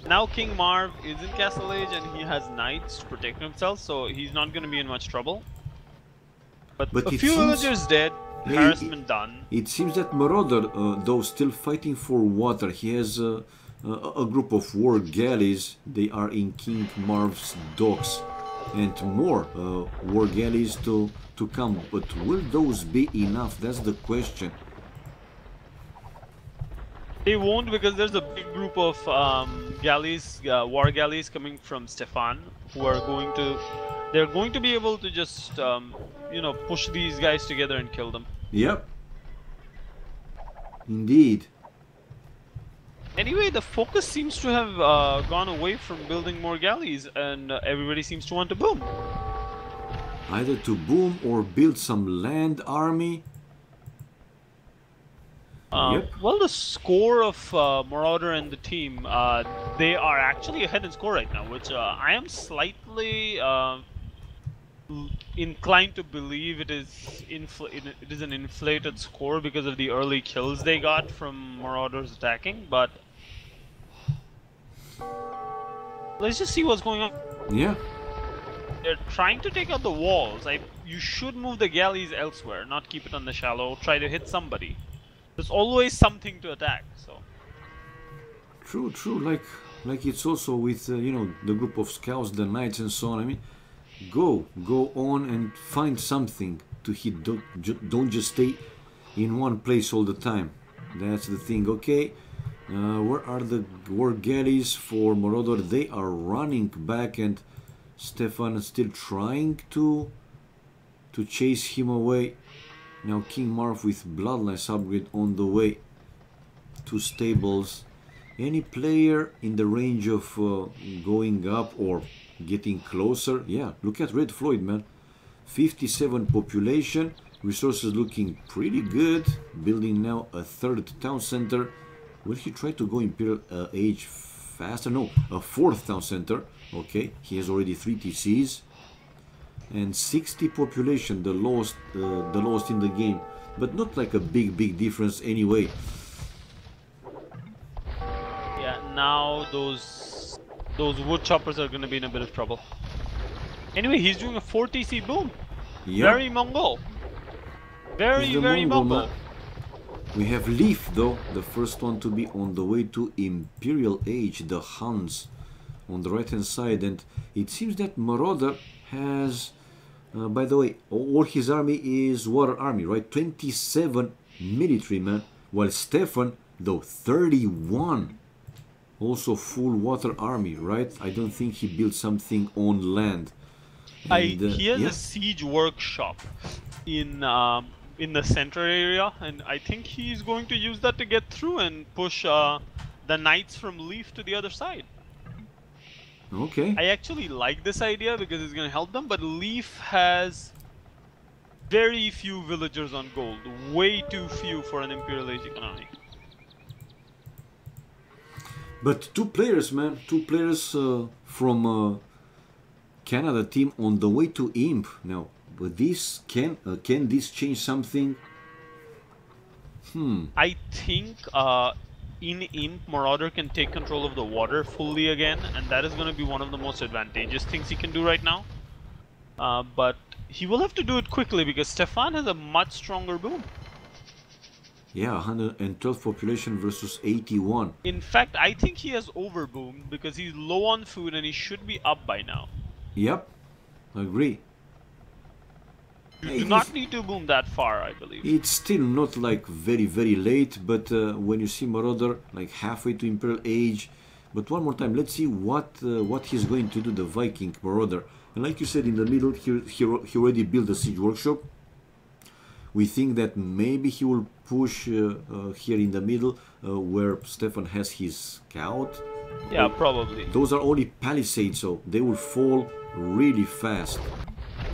Now King Marv is in Castle Age and he has knights to protect himself, so he's not going to be in much trouble. But a few villagers dead, harassment done. It seems that Marauder, though, still fighting for water. He has a group of war galleys. They are in King Marv's docks, and more war galleys to come. But will those be enough? That's the question. They won't, because there's a big group of galleys, war galleys coming from Stefan, who are going to... They're going to be able to just, you know, push these guys together and kill them. Yep. Indeed. Anyway, the focus seems to have gone away from building more galleys, and everybody seems to want to boom. Either to boom or build some land army. Well, the score of Marauder and the team, they are actually ahead in score right now, which I am slightly inclined to believe it is an inflated score because of the early kills they got from Marauders attacking, but let's just see what's going on. Yeah. They're trying to take out the walls. You should move the galleys elsewhere, not keep it on the shallow. Try to hit somebody. There's always something to attack, so... True. Like it's also with, you know, the group of scouts, the knights and so on. I mean, go on and find something to hit. Don't just stay in one place all the time. That's the thing, okay? Where are the war galleys for Marauder? They are running back, and Stefan is still trying to chase him away. Now King Marv with Bloodlines upgrade on the way. 2 stables. Any player in the range of going up or getting closer? Yeah, look at Red Floyd, man. 57 population. Resources looking pretty good. Building now a 3rd town center. Will he try to go Imperial Age faster? No, a 4th town center. Okay, he has already 3 TCs. And 60 population, the lowest in the game, but not like a big difference anyway. Yeah, now those those wood choppers are going to be in a bit of trouble. Anyway, he's doing a 4 TC boom. Yep. Very Mongol. Very, very Mongol. We have Leaf though, the first one to be on the way to Imperial Age, the Huns on the right hand side, and it seems that Marauder has, by the way, all his army is water army, right? 27 military men, while Stefan though 31, also full water army, right? I don't think he built something on land. And, he has a siege workshop in the center area, and I think he's going to use that to get through and push the knights from Leaf to the other side. Okay. I actually like this idea because it's going to help them, but Leaf has very few villagers on gold, way too few for an Imperial Age economy. But two players, man, two players from Canada team on the way to Imp now. But this can this change something? I think in Imp, Marauder can take control of the water fully again, and that is going to be one of the most advantageous things he can do right now. But he will have to do it quickly because Stefan has a much stronger boom. Yeah, 112 population versus 81. In fact, I think he has overboomed because he's low on food and he should be up by now. Yep, agree. You do not need to boom that far, I believe. It's still not like very late, but when you see Marauder like halfway to Imperial Age. But one more time, let's see what he's going to do, the Viking Marauder. And like you said, in the middle, he already built a siege workshop. We think that maybe he will push here in the middle where Stefan has his scout. Yeah, probably. Those are only palisades, so they will fall really fast.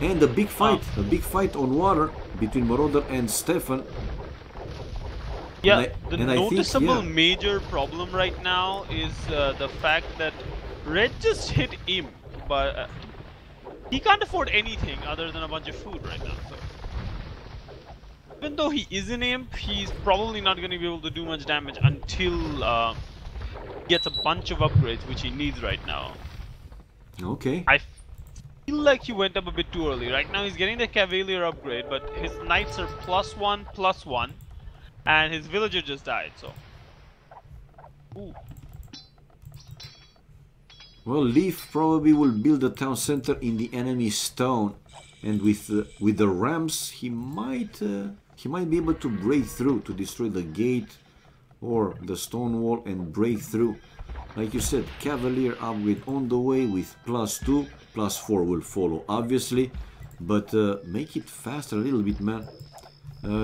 And a big fight on water between Marauder and Stefan. Yeah, the noticeable major problem right now is the fact that Red just hit Imp, but he can't afford anything other than a bunch of food right now. So even though he is an Imp, he's probably not going to be able to do much damage until he gets a bunch of upgrades, which he needs right now. Okay. I feel like he went up a bit too early. Right now he's getting the Cavalier upgrade, but his knights are +1/+1, and his villager just died, so... Ooh. Well, Leaf probably will build a town center in the enemy's town, and with the rams, he might be able to break through to destroy the gate or the stone wall and break through. Like you said, Cavalier upgrade on the way with +2, +4 will follow, obviously, but make it faster a little bit, man.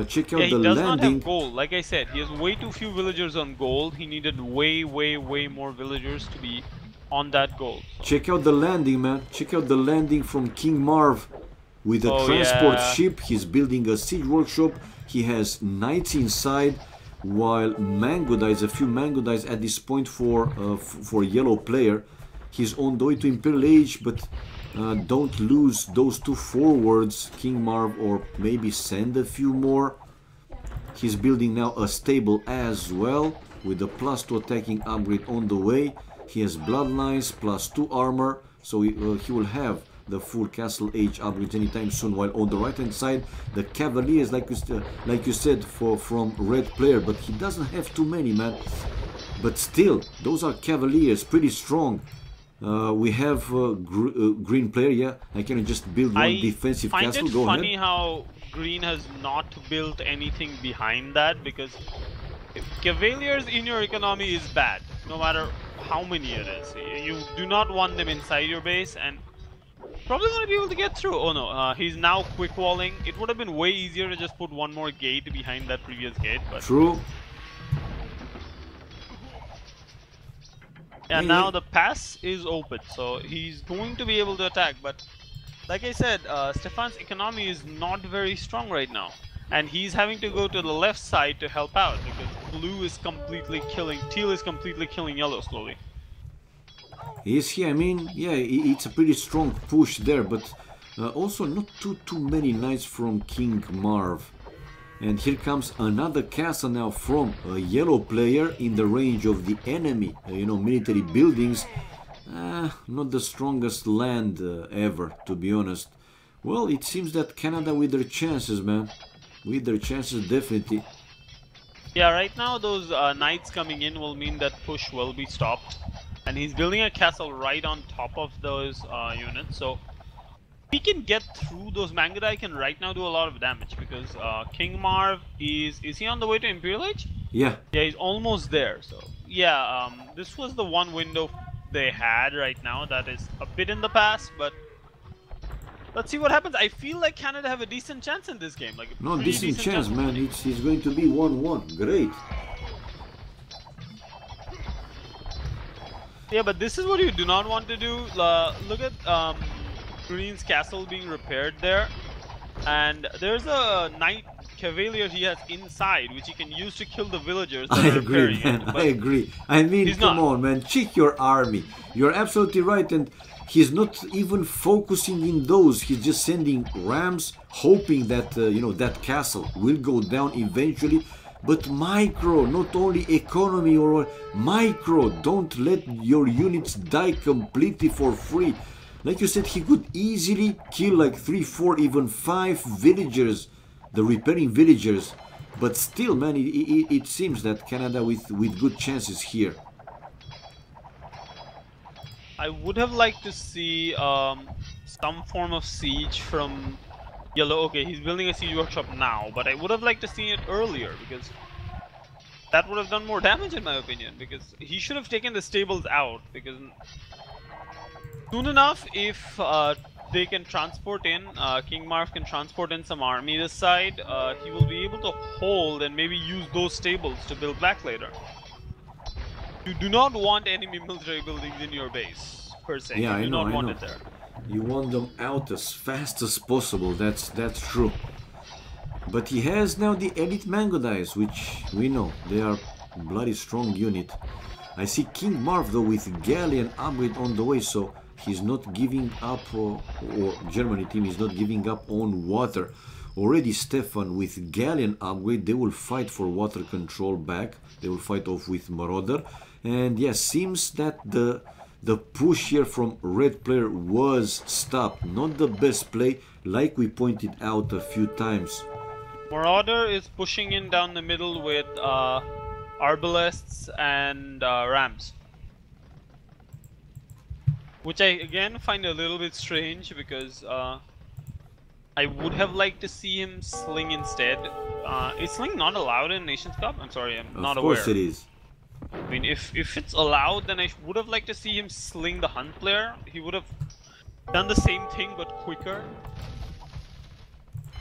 Check out the landing. He does not have gold. Like I said, he has way too few villagers on gold. He needed way more villagers to be on that gold. So. Check out the landing, man. Check out the landing from King Marv with a transport ship. He's building a siege workshop. He has knights inside, while a few mango dies at this point for yellow player. He's on the way to Imperial Age, but don't lose those two forwards, King Marv, or maybe send a few more. He's building now a stable as well, with a +2 attacking upgrade on the way. He has bloodlines, +2 armor, so he will have the full Castle Age upgrades anytime soon. While on the right hand side, the Cavaliers, like you said, from red player, but he doesn't have too many, man. But still, those are Cavaliers, pretty strong. We have green player, yeah. I can just build one defensive castle. Go ahead. I find it funny how green has not built anything behind that, because Cavaliers in your economy is bad, no matter how many it is. You do not want them inside your base, and probably going to be able to get through. Oh no, he's now quick walling. It would have been way easier to just put one more gate behind that previous gate, but true. And now the pass is open, so he's going to be able to attack. But like I said, Stefan's economy is not very strong right now, and he's having to go to the left side to help out because teal is completely killing yellow slowly. Is he? I mean, yeah, it's a pretty strong push there, but also not too many knights from King Marv. And here comes another castle now from a yellow player in the range of the enemy, military buildings. Not the strongest land ever, to be honest. Well, it seems that Canada with their chances, man. With their chances, definitely. Yeah, right now those knights coming in will mean that push will be stopped. And he's building a castle right on top of those units, so he can get through those Mangudai can right now do a lot of damage because King Marv is he on the way to Imperial Age? Yeah. Yeah, he's almost there. So yeah, this was the one window they had right now that is a bit in the past, but let's see what happens. I feel like Canada have a decent chance in this game. Like no, decent chance, man. It's going to be 1-1. Great. Yeah, but this is what you do not want to do. Look at Green's castle being repaired there, and there's a knight cavalier he has inside, which he can use to kill the villagers. I agree, man. I agree. I mean, come on, man. Check your army. You're absolutely right, and he's not even focusing in those. He's just sending rams, hoping that you know, that castle will go down eventually. But micro, not only economy or micro. Don't let your units die completely for free. Like you said, he could easily kill like 3, 4, even 5 villagers, the repairing villagers. But still, man, it seems that Canada with good chances here. I would have liked to see some form of siege from Yellow. Okay, he's building a siege workshop now, but I would have liked to see it earlier because that would have done more damage in my opinion. Because he should have taken the stables out because soon enough, if they can transport in, King Marv can transport in some army this side, he will be able to hold and maybe use those stables to build back later. You do not want enemy military buildings in your base, per se. Yeah, you do not want I know. it there. You want them out as fast as possible, that's true. But he has now the elite Mangudais, which we know, they are a bloody strong unit. I see King Marv though with Galleon upgrade on the way, so he's not giving up, or Germany team is not giving up on water. Already Stefan with Galleon upgrade, they will fight for water control back. They will fight off with Marauder. And yeah, seems that the push here from red player was stopped. Not the best play, like we pointed out a few times. Marauder is pushing in down the middle with Arbalests and Rams. Which I again find a little bit strange because I would have liked to see him sling instead. Is sling not allowed in Nations Cup? I'm sorry, I'm not aware. Of course it is. I mean, if it's allowed, then I would have liked to see him sling the hunt player. He would have done the same thing but quicker.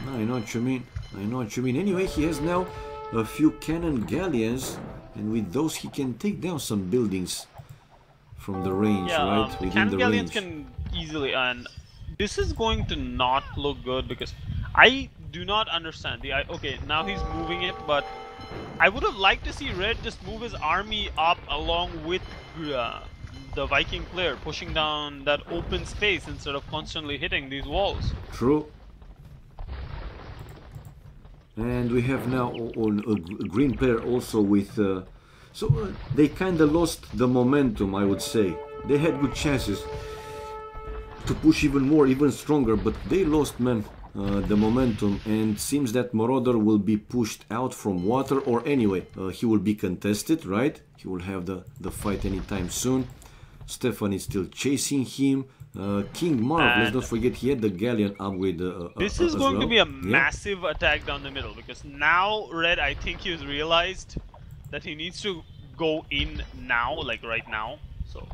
I know what you mean. I know what you mean. Anyway, he has now a few cannon galleons, and with those he can take down some buildings from the range, right? Within cannon the galleons range. can easily, and this is going to not look good because I do not understand the. Okay, now he's moving it, but I would have liked to see Red just move his army up along with the Viking player, pushing down that open space instead of constantly hitting these walls. True. And we have now on a green player also with... so they kind of lost the momentum, I would say. They had good chances to push even more, even stronger, but they lost, man, the momentum, and seems that Marauder will be pushed out from water, or anyway, he will be contested, right? He will have the fight anytime soon. Stefan is still chasing him. King Marv, let's not forget, he had the galleon upgrade. This is going to be a massive attack down the middle, because now Red, I think he's realized that he needs to go in now, like right now. So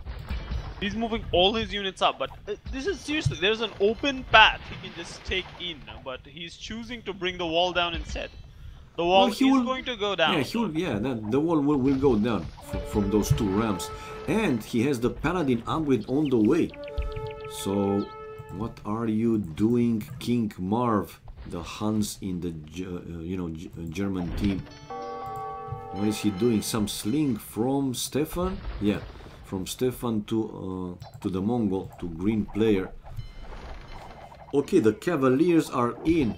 he's moving all his units up, but this is seriously, there's an open path he can just take in, but he's choosing to bring the wall down instead. The wall is going to go down. Yeah, the wall will go down from those two rams. And he has the paladin upgrade on the way. So, what are you doing, King Marv? The Hans in the German team. What is he doing? Some sling from Stefan? Yeah, from Stefan to the Mongol, to green player. Okay, the Cavaliers are in,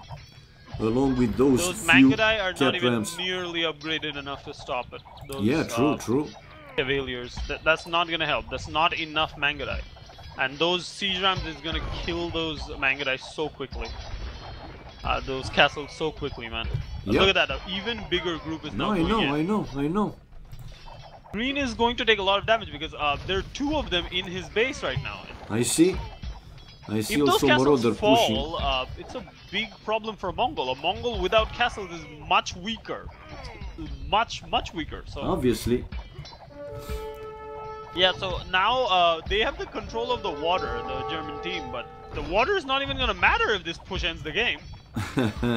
along with those few Mangudai are not even rams. nearly upgraded enough to stop it. Yeah, true. Cavaliers. That's not gonna help. That's not enough Mangudai. And those siege rams is gonna kill those Mangudai so quickly. Those castles so quickly, man. Yep. Look at that. An even bigger group is now going in. I know. Green is going to take a lot of damage because there are two of them in his base right now. I see. If those also castles Marauder pushing. fall, it's a big problem for a Mongol. A Mongol without castles is much weaker. Much weaker. So Obviously. yeah, so now they have the control of the water, the German team, but the water is not even going to matter if this push ends the game.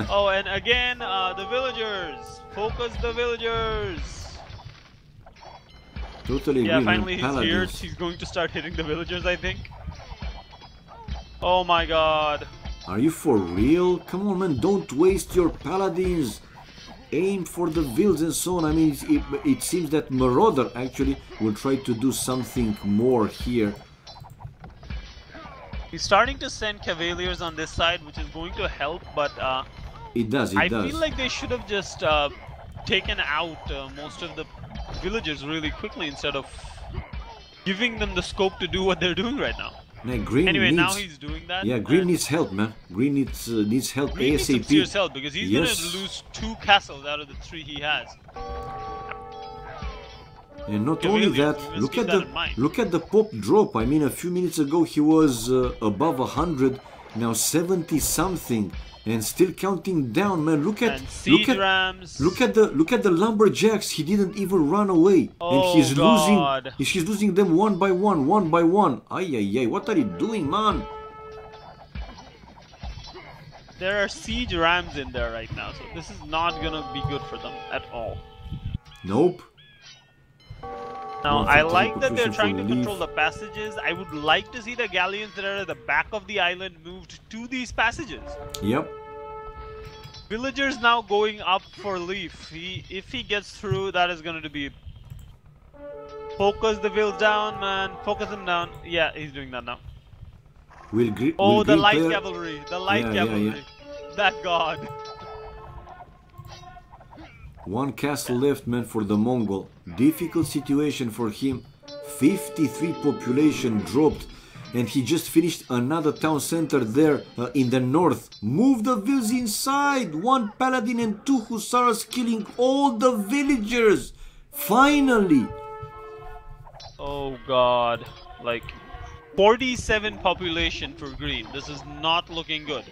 Oh, and again, the villagers. Focus the villagers. Totally agree, Yeah, finally man. he's here. Paladins. He's going to start hitting the villagers, I think. Oh my god. Are you for real? Come on, man, don't waste your paladins. Aim for the vills and so on. I mean, it seems that Marauder actually will try to do something more here. He's starting to send cavaliers on this side, which is going to help, but It does. I feel like they should have just taken out most of the villagers really quickly instead of giving them the scope to do what they're doing right now. Green Anyway, needs, now he's doing that. Yeah, Green needs help, man. Green needs help Green needs some ASAP. serious help because he's Yes. going to lose 2 castles out of the 3 he has. And not Cavaliers, only that, we must look keep at that in mind. look at the pop drop. I mean, a few minutes ago he was above 100, now 70 something, and still counting down, man. Look at And siege rams. look at the lumberjacks. He didn't even run away, and he's God. losing them one by one. Ay, what are you doing, man? There are siege rams in there right now, so this is not gonna be good for them at all. Nope. Now, One I for like that they're position trying for to control leave. the passages. I would like to see the galleons that are at the back of the island moved to these passages. Yep. Villagers now going up for Leaf. If he gets through, that is going to be... Focus the vills down, man. Focus them down. Yeah, he's doing that now. Oh, the light cavalry. The light cavalry. That god. One castle left, man, for the Mongol. Difficult situation for him. 53 population dropped, and he just finished another town center there in the north. Move the vills inside. 1 paladin and 2 hussars killing all the villagers. Finally. Oh god. Like 47 population for green. This is not looking good.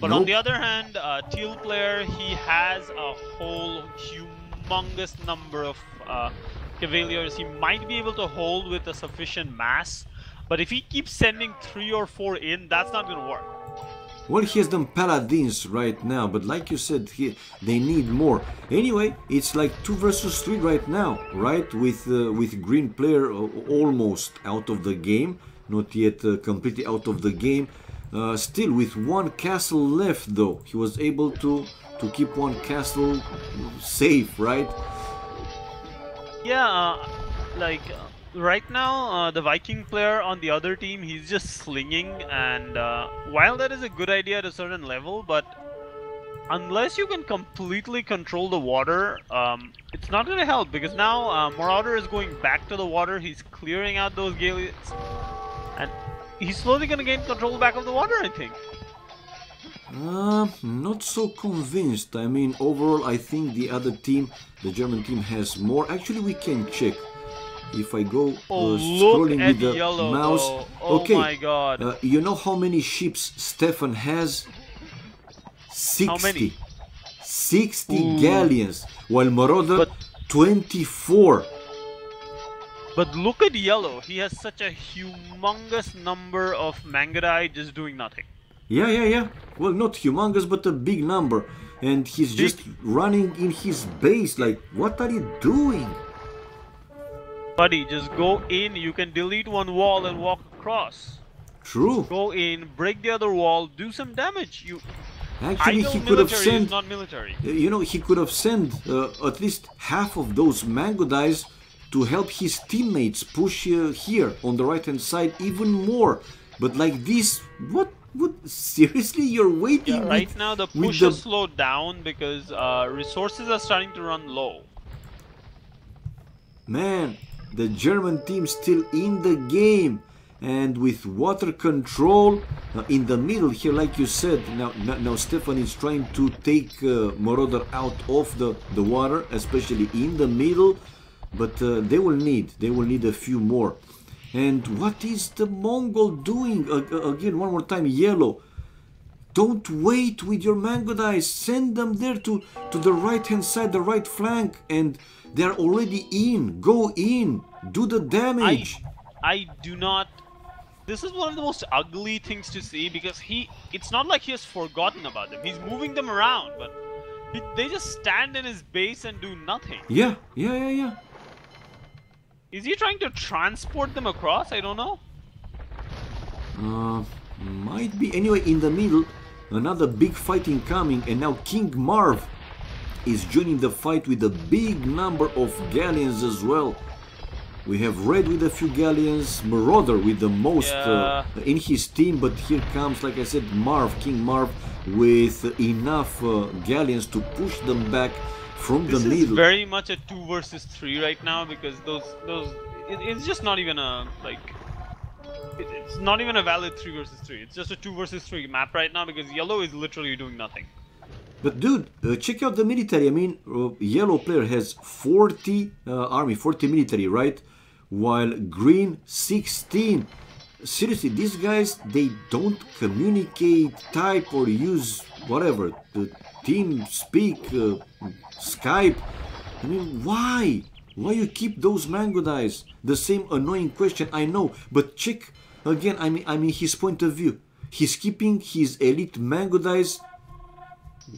But on the other hand, teal player, he has a whole humongous number of cavaliers. He might be able to hold with a sufficient mass, but if he keeps sending 3 or 4 in, that's not going to work. Well, he has them paladins right now, but like you said, they need more. Anyway, it's like 2 versus 3 right now, right? With green player almost out of the game, not yet completely out of the game. Still with 1 castle left, though, he was able to keep 1 castle safe, right? Yeah, right now, the Viking player on the other team, he's just slinging, and while that is a good idea at a certain level, but unless you can completely control the water, it's not going to help, because now Marauder is going back to the water, he's clearing out those galleons, and he's slowly going to gain control back of the water, I think. Not so convinced. I mean, overall, I think the other team, the German team, has more. Actually, we can check. If I go scrolling with the yellow, mouse. though. Oh Okay. my god. You know how many ships Stefan has? 60. How many? 60 galleons, while Marauder 24. But look at yellow. He has such a humongous number of Mangudai just doing nothing. Yeah. Well, not humongous, but a big number. And he's just running in his base. Like, what are you doing? Buddy, just go in. You can delete 1 wall and walk across. True. Go in, break the other wall, do some damage. Actually, Idle he could have military sent. is not military. You know, he could have sent at least half of those Mangudais to help his teammates push here on the right hand side even more. But like this, what? Seriously, you're waiting? Yeah, right now the push has slowed down because resources are starting to run low. Man, the German team still in the game. And with water control in the middle here, like you said, now Stefan is trying to take Marauder out of the water, especially in the middle. But they will need a few more. And what is the Mongol doing? Again, one more time, yellow. Don't wait with your mango dice. Send them there to the right hand side, the right flank, and they are already in. Go in. Do the damage. I do not. This is one of the most ugly things to see because it's not like he has forgotten about them. He's moving them around, but they just stand in his base and do nothing. Yeah. Is he trying to transport them across? I don't know. Might be. Anyway, in the middle, another big fighting coming, and now King Marv is joining the fight with a big number of galleons as well. We have Red with a few galleons, Marauder with the most in his team, but here comes, like I said, King Marv with enough galleons to push them back from the middle. This is very much a 2 versus 3 right now because it's just not even a it's not even a valid 3 versus 3. It's just a 2 versus 3 map right now because yellow is literally doing nothing. But dude, check out the military. I mean, yellow player has 40 army, 40 military, right? While green 16. Seriously, these guys, they don't communicate, type or use whatever, the team speak, Skype. I mean, why? Why you keep those mango dice? The same annoying question, I know, but check again. I mean his point of view. He's keeping his elite mango dice.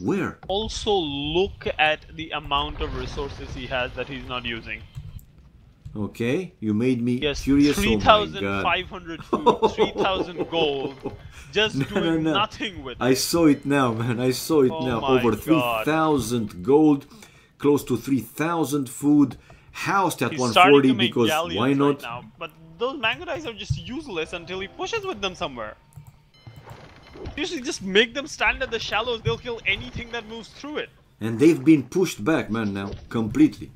Where? Also, look at the amount of resources he has that he's not using. Okay, you made me yes, curious. 3,500 food, 3,000 gold, just doing nothing with it. I saw it now, man. I saw it now. Over 3,000 gold, close to 3,000 food, housed at He's 140 because why not? Right now, but those mango dice are just useless until he pushes with them somewhere. Usually just make them stand at the shallows, they'll kill anything that moves through it. And they've been pushed back, man, now, completely.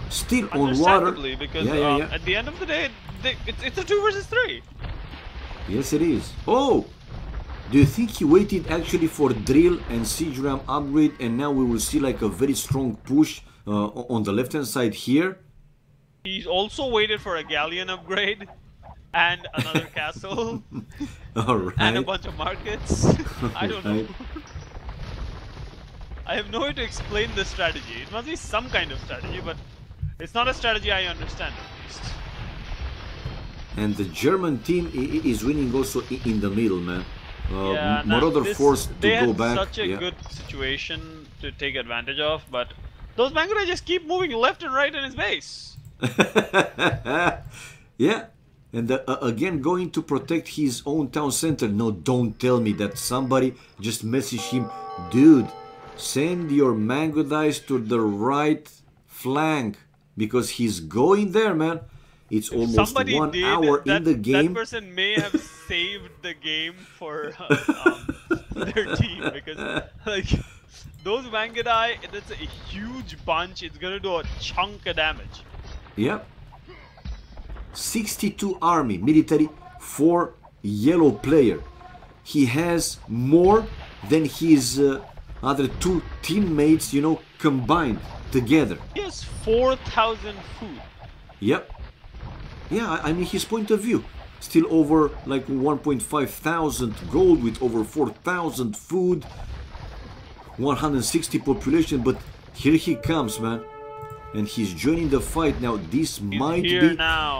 Still on water. Because at the end of the day, it's a 2 versus 3. Yes, it is. Oh! Do you think he waited actually for drill and siege ram upgrade, and now we will see like a very strong push on the left hand side here? He's also waited for a galleon upgrade and another castle. Alright. And a bunch of markets. I don't know. I have no way to explain this strategy. It must be some kind of strategy, but it's not a strategy I understand at least. And the German team is winning also in the middle, man. Marauder forced to go back. They had such a good situation to take advantage of, but those Bangalore just keep moving left and right in his base. Yeah, and again going to protect his own town center. No, don't tell me that somebody just messaged him, dude, send your mango dice to the right flank because he's going there, man. It's almost 1 hour in the game. That person may have saved the game for their team because like those Vangadai, that's a huge bunch. It's gonna do a chunk of damage. Yep. 62 army military for yellow player. He has more than his other 2 teammates, you know, combined together. He has 4,000 food. Yep. Yeah, I mean his point of view. Still over like 1.5 thousand gold with over 4,000 food, 160 population, but here he comes, man. And he's joining the fight now. This might be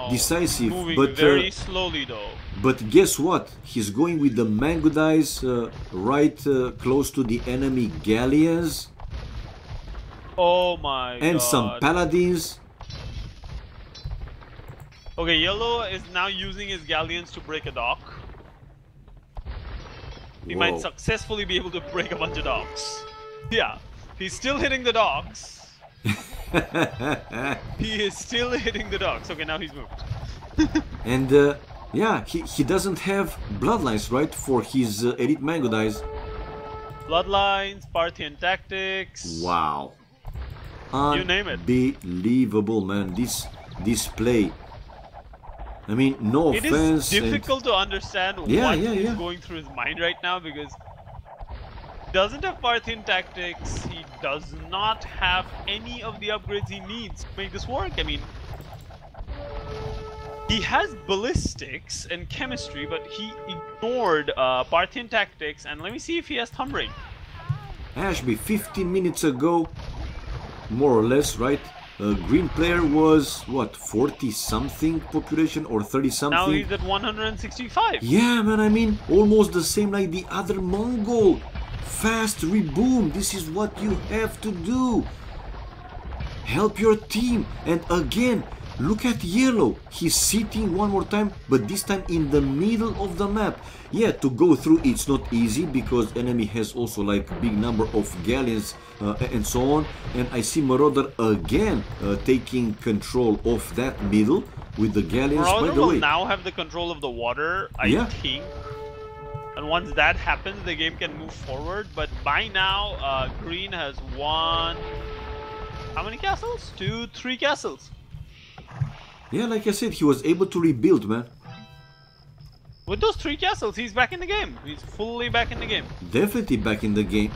decisive, but very slowly though. But guess what? He's going with the mango dice right close to the enemy galleons. Oh my god. And some paladins. Okay, yellow is now using his galleons to break a dock. He might successfully be able to break a bunch of docks. Yeah, he's still hitting the docks. He is still hitting the docks. Okay, now he's moved. And yeah, he doesn't have bloodlines, right, for his elite mango dice. Bloodlines, Parthian tactics. Wow. You name it. Unbelievable, man. This this play. I mean, no offense. It is difficult to understand what is going through his mind right now, because he doesn't have Parthian tactics. He does not have any of the upgrades he needs to make this work. I mean, he has ballistics and chemistry, but he ignored Parthian tactics. And let me see if he has thumb ring. Ashby, 15 minutes ago, more or less, right? Green player was, what, 40-something population or 30-something? Now he's at 165. Yeah, man, I mean, almost the same like the other Mongol. Fast reboom, this is what you have to do. Help your team. And again, look at yellow. He's sitting one more time, but this time in the middle of the map. Yeah, to go through it's not easy because enemy has also like big number of galleons and so on. And I see Marauder again taking control of that middle with the galleons. Marauder by the will way, now have the control of the water, I think. And once that happens, the game can move forward. But by now, Green has won... How many castles? 2, 3 castles. Yeah, like I said, he was able to rebuild, man. With those 3 castles, he's back in the game. He's fully back in the game. Definitely back in the game.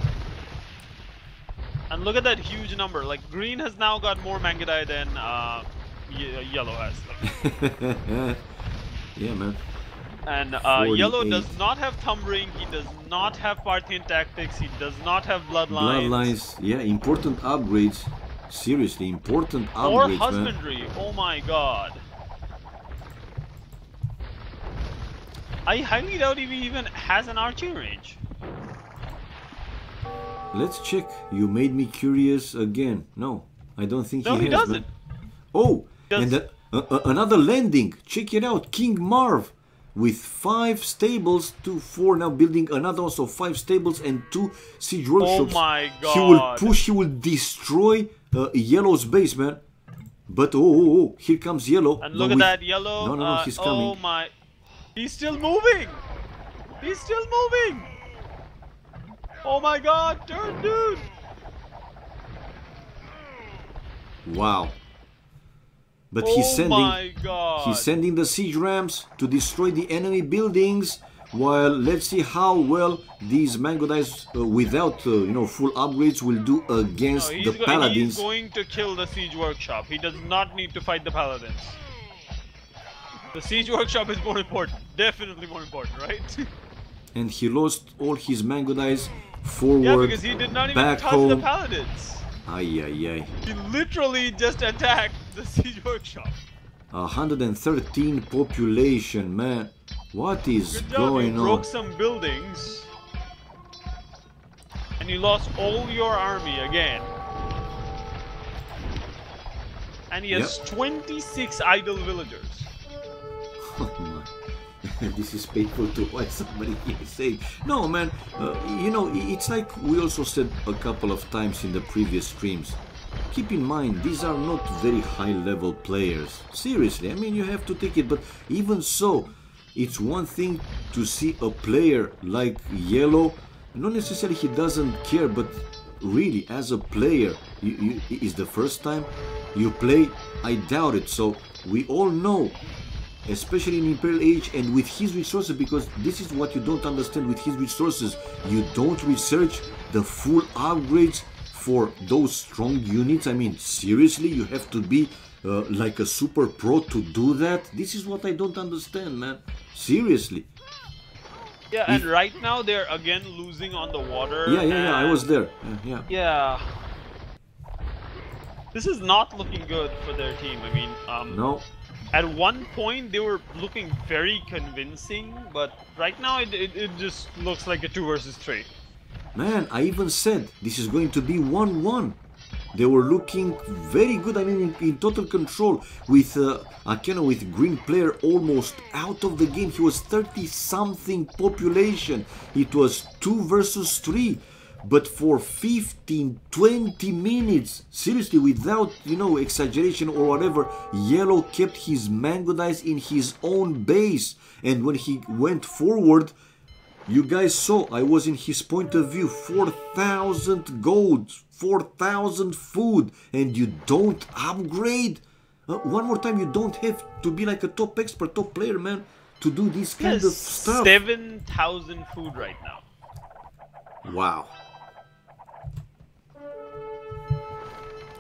And look at that huge number. Like, Green has now got more Mangudai than Yellow has. Yeah, man. And Yellow does not have Thumb Ring, he does not have Parthian tactics, he does not have Bloodlines. Bloodlines, yeah, important upgrades. Seriously, important upgrades, or Husbandry, man. Oh my god. I highly doubt if he even has an archery range. Let's check. You made me curious again. No, I don't think he has. No, he doesn't. Man. Oh, and another landing. Check it out. King Marv with 5 stables to 4 now, building another also 5 stables and 2 siege workshops. Oh my god. He will push, he will destroy Yellow's base, man. But oh, here comes Yellow. And look at that, Yellow. No, he's coming. Oh my. He's still moving! He's still moving! Oh my god, turn, dude! Wow. But he's sending the siege rams to destroy the enemy buildings. While let's see how well these Mangudais without full upgrades will do against the paladins. He's going to kill the siege workshop. He does not need to fight the paladins. The siege workshop is more important. Definitely more important, right? And he lost all his Mangudais forward. Yeah, because he did not even touch the paladins. Ay. He literally just attacked the siege workshop. 113 population, man. What is going on? You broke some buildings. And you lost all your army again. And he has 26 idle villagers. Oh my. This is painful to watch somebody here say. No, man, it's like we also said a couple of times in the previous streams. Keep in mind, these are not very high-level players. Seriously, I mean, you have to take it. But even so, it's one thing to see a player like Yellow. Not necessarily he doesn't care, but really, as a player, it's the first time you play. I doubt it. So we all know, especially in Imperial Age and with his resources, because this is what you don't understand with his resources. You don't research the full upgrades for those strong units. I mean, seriously, you have to be like a super pro to do that? This is what I don't understand, man. Seriously. Yeah, and right now they're again losing on the water. Yeah, I was there. Yeah. This is not looking good for their team. I mean, no. At one point they were looking very convincing, but right now it just looks like a 2 versus 3. Man, I even said this is going to be 1-1. They were looking very good. I mean, in total control with Akeno, with green player almost out of the game. He was 30-something population. It was 2 versus 3. But for 15, 20 minutes, seriously, without, exaggeration or whatever, Yellow kept his Mangudais in his own base. And when he went forward, you guys saw, I was in his point of view, 4,000 gold, 4,000 food, and you don't upgrade? One more time, you don't have to be like a top expert, top player, man, to do this He kind has of stuff. 7,000 food right now. Wow.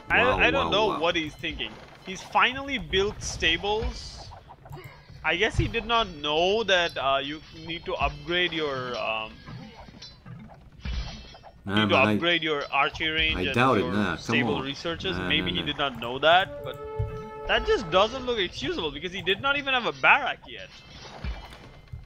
I don't Wow, know wow. what he's thinking. He's finally built stables. I guess he did not know that you need to upgrade your Nah, man, archery range I and doubt it. your Nah, come stable on. researches. Nah, Maybe nah, he nah. did not know that, but that just doesn't look excusable because he did not even have a barrack yet.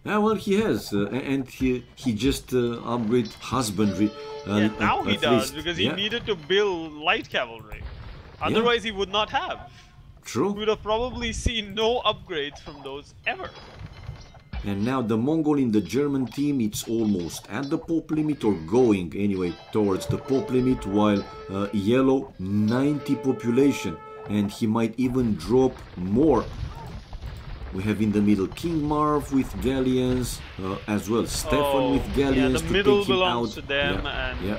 Yeah, well, he has, and he just upgrade husbandry. Yeah, now he at does least. because he Yeah, needed to build light cavalry. yeah, Otherwise, he would not have. We true. would have probably seen no upgrades from those ever. And now the Mongol in the German team, it's almost at the pop limit or going anyway towards the pop limit, while yellow 90 population, and he might even drop more. We have in the middle King Marv with galleons, as well Stefan with Oh, yeah, the galleons to middle take him belongs out. to them, Yeah, and yeah.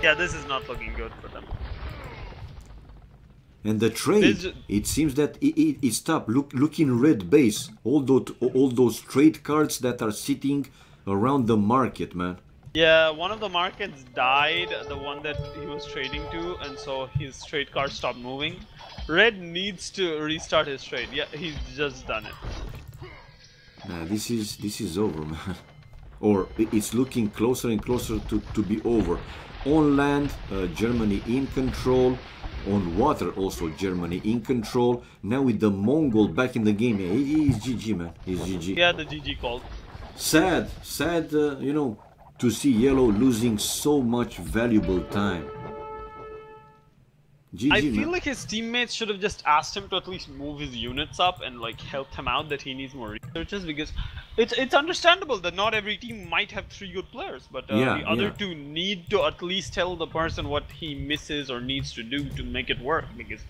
yeah, this is not looking good for them. And the trade, it seems that it stopped. Look in red base. All those trade cards that are sitting around the market, man. Yeah, one of the markets died, the one that he was trading to, and so his trade card stopped moving. Red needs to restart his trade. Yeah, he's just done it. Nah, this is over, man. Or it's looking closer and closer to be over. On land, Germany in control. On water, also Germany in control. Now with the Mongol back in the game, yeah, he's GG, man. He's GG. Yeah, the GG called. Sad, to see yellow losing so much valuable time. GG, I feel man. like his teammates should have just asked him to at least move his units up and like helped him out that he needs more researches, because it's understandable that not every team might have 3 good players, but the other Yeah. 2 need to at least tell the person what he misses or needs to do to make it work, because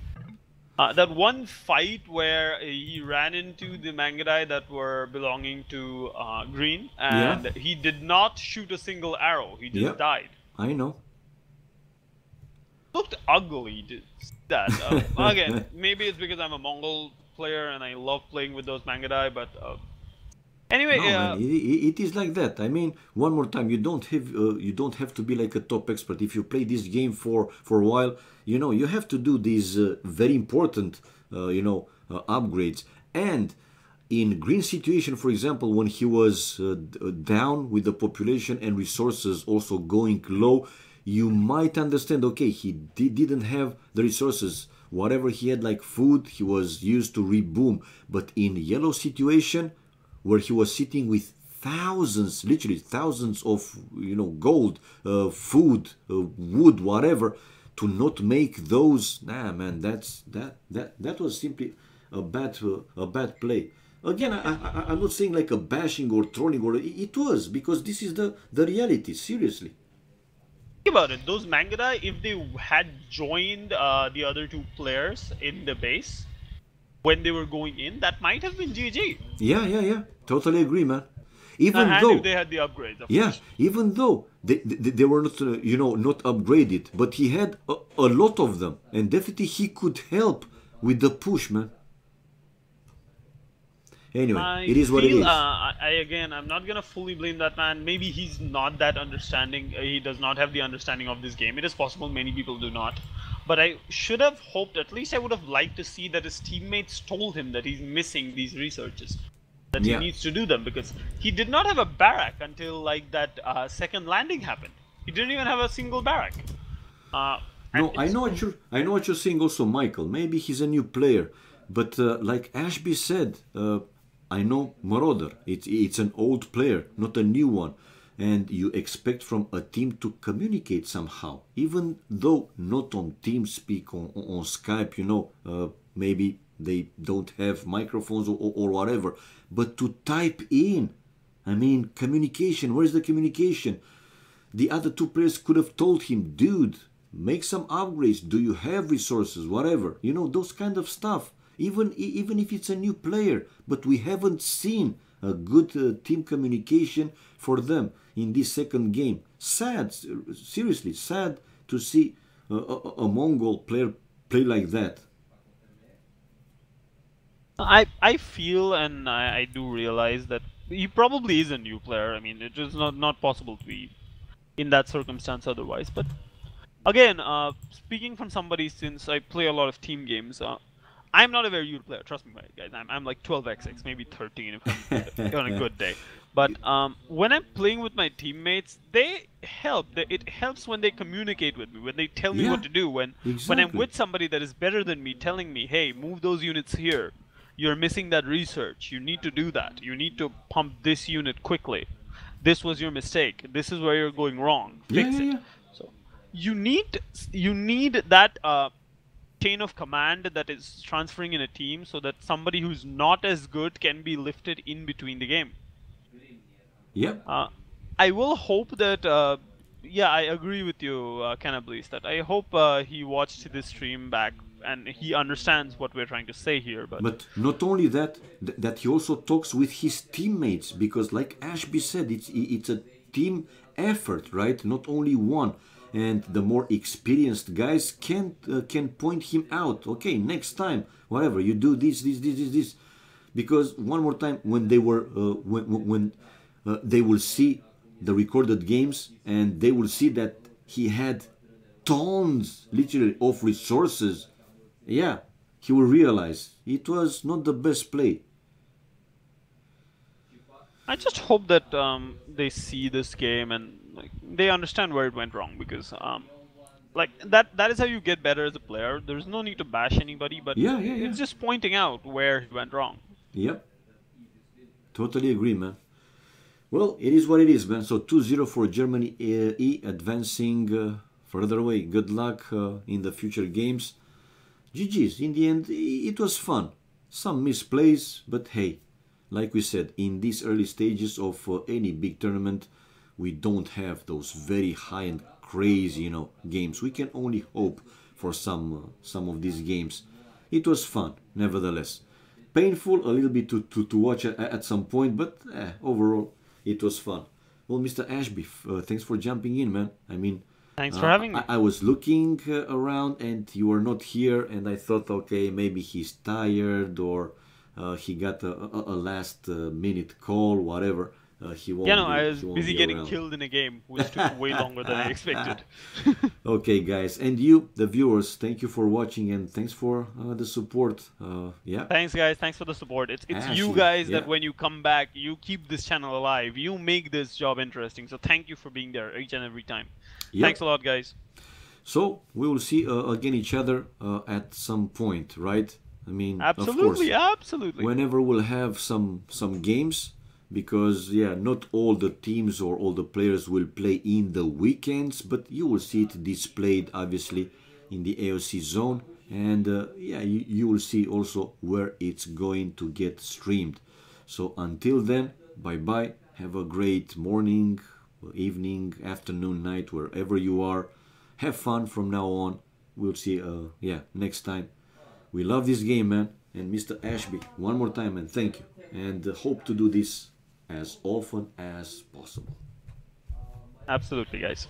that one fight where he ran into the Mangudai that were belonging to green, and he did not shoot a single arrow, he just died. I know. Looked ugly to see that. Again, maybe it's because I'm a Mongol player and I love playing with those Mangudai, but anyway, No, man, it is like that. I mean, one more time, you don't have to be like a top expert. If you play this game for a while, you have to do these very important upgrades. And in green situation, for example, when he was down with the population and resources also going low, you might understand, okay, he didn't have the resources. Whatever he had, like food, he was used to reboom. But in yellow situation, where he was sitting with thousands, literally thousands of gold, food, wood, whatever, to not make those, nah, man, that was simply a bad play. Again, I'm not saying like a bashing or trolling, or it was, because this is the reality. Seriously. Think about it. Those Mangudai, if they had joined the other 2 players in the base when they were going in, that might have been GG. Yeah. Totally agree, man. Even and though if they had the upgrades, of course. even though they were not not upgraded, but he had a lot of them, and definitely he could help with the push, man. Anyway, it is what it is. I'm not gonna fully blame that man. Maybe he's not that understanding. He does not have the understanding of this game. It is possible many people do not. But I should have hoped, at least I would have liked to see that his teammates told him that he's missing these researches, that he needs to do them, because he did not have a barrack until like that second landing happened. He didn't even have a single barrack. No, I know what you're saying also, Michael. Maybe he's a new player, but like Ashby said, I know Marauder. It's an old player, not a new one. And you expect from a team to communicate somehow, even though not on TeamSpeak, on Skype, maybe they don't have microphones or whatever, but to type in. I mean, communication, where's the communication? The other 2 players could have told him, dude, make some upgrades, do you have resources, whatever, those kind of stuff. Even if it's a new player, but we haven't seen a good team communication for them in this second game. Sad, seriously sad to see a Mongol player play like that. I feel and I do realize that he probably is a new player. I mean, it is not possible to be in that circumstance otherwise. But again, speaking from somebody since I play a lot of team games, I'm not a very good player. Trust me, guys. I'm like 12xx, maybe 13 if I'm on a good day. But when I'm playing with my teammates, they help. It helps when they communicate with me, when they tell me what Yeah, to do. When I'm exactly. with somebody that is better than me, telling me, "Hey, move those units here. You're missing that research. You need to do that. You need to pump this unit quickly. This was your mistake. This is where you're going wrong. Yeah, Fix yeah, it." yeah. So you need that chain of command that is transferring in a team so that somebody who's not as good can be lifted in between the game. Yep. Uh, I will hope that, yeah, I agree with you, Cannablis, that I hope he watched this stream back and he understands what we're trying to say here. But But not only that, that he also talks with his teammates because, like Ashby said, it's a team effort, right? Not only one. And the more experienced guys can point him out. Okay, next time, whatever you do, this. Because one more time, when they were when they will see the recorded games and they will see that he had tons, literally, of resources, yeah, he will realize it was not the best play. I just hope that they see this game and like, they understand where it went wrong because like that is how you get better as a player. There's no need to bash anybody, but Yeah, yeah, yeah. it's just pointing out where it went wrong. Yep, totally agree, man. Well, it is what it is, man. So 2-0 for Germany, E advancing further away. Good luck in the future games. GG's. In the end, it was fun. Some misplays, but hey, like we said, in these early stages of any big tournament, we don't have those very high and crazy, games. We can only hope for some of these games. It was fun, nevertheless. Painful a little bit to watch at some point, but overall, it was fun. Well, Mr. Ashby, thanks for jumping in, man. I mean, Thanks for having me. I was looking around and you were not here, and I thought, okay, maybe he's tired or he got a last minute call, whatever. He Yeah, won't no, I be was he won't busy be getting around. killed in a game, which took way longer than I expected. Okay, guys, and you, the viewers, thank you for watching and thanks for the support. Yeah, Thanks, guys. Thanks for the support. It's you Ashley, guys that yeah, when you come back, you keep this channel alive. You make this job interesting. So thank you for being there each and every time. Thanks yep. a lot, guys. So we will see again each other at some point, right? I mean, of course, Absolutely, absolutely. whenever we'll have some games, because yeah, not all the teams or all the players will play in the weekends, but you will see it displayed obviously in the AOC zone, and yeah, you will see also where it's going to get streamed. So until then, bye bye. Have a great morning, evening, afternoon, night, wherever you are. Have fun from now on. We'll see. Yeah, next time. We love this game, man. And Mr. Ashby, one more time, and thank you. And hope to do this as often as possible. Absolutely, guys.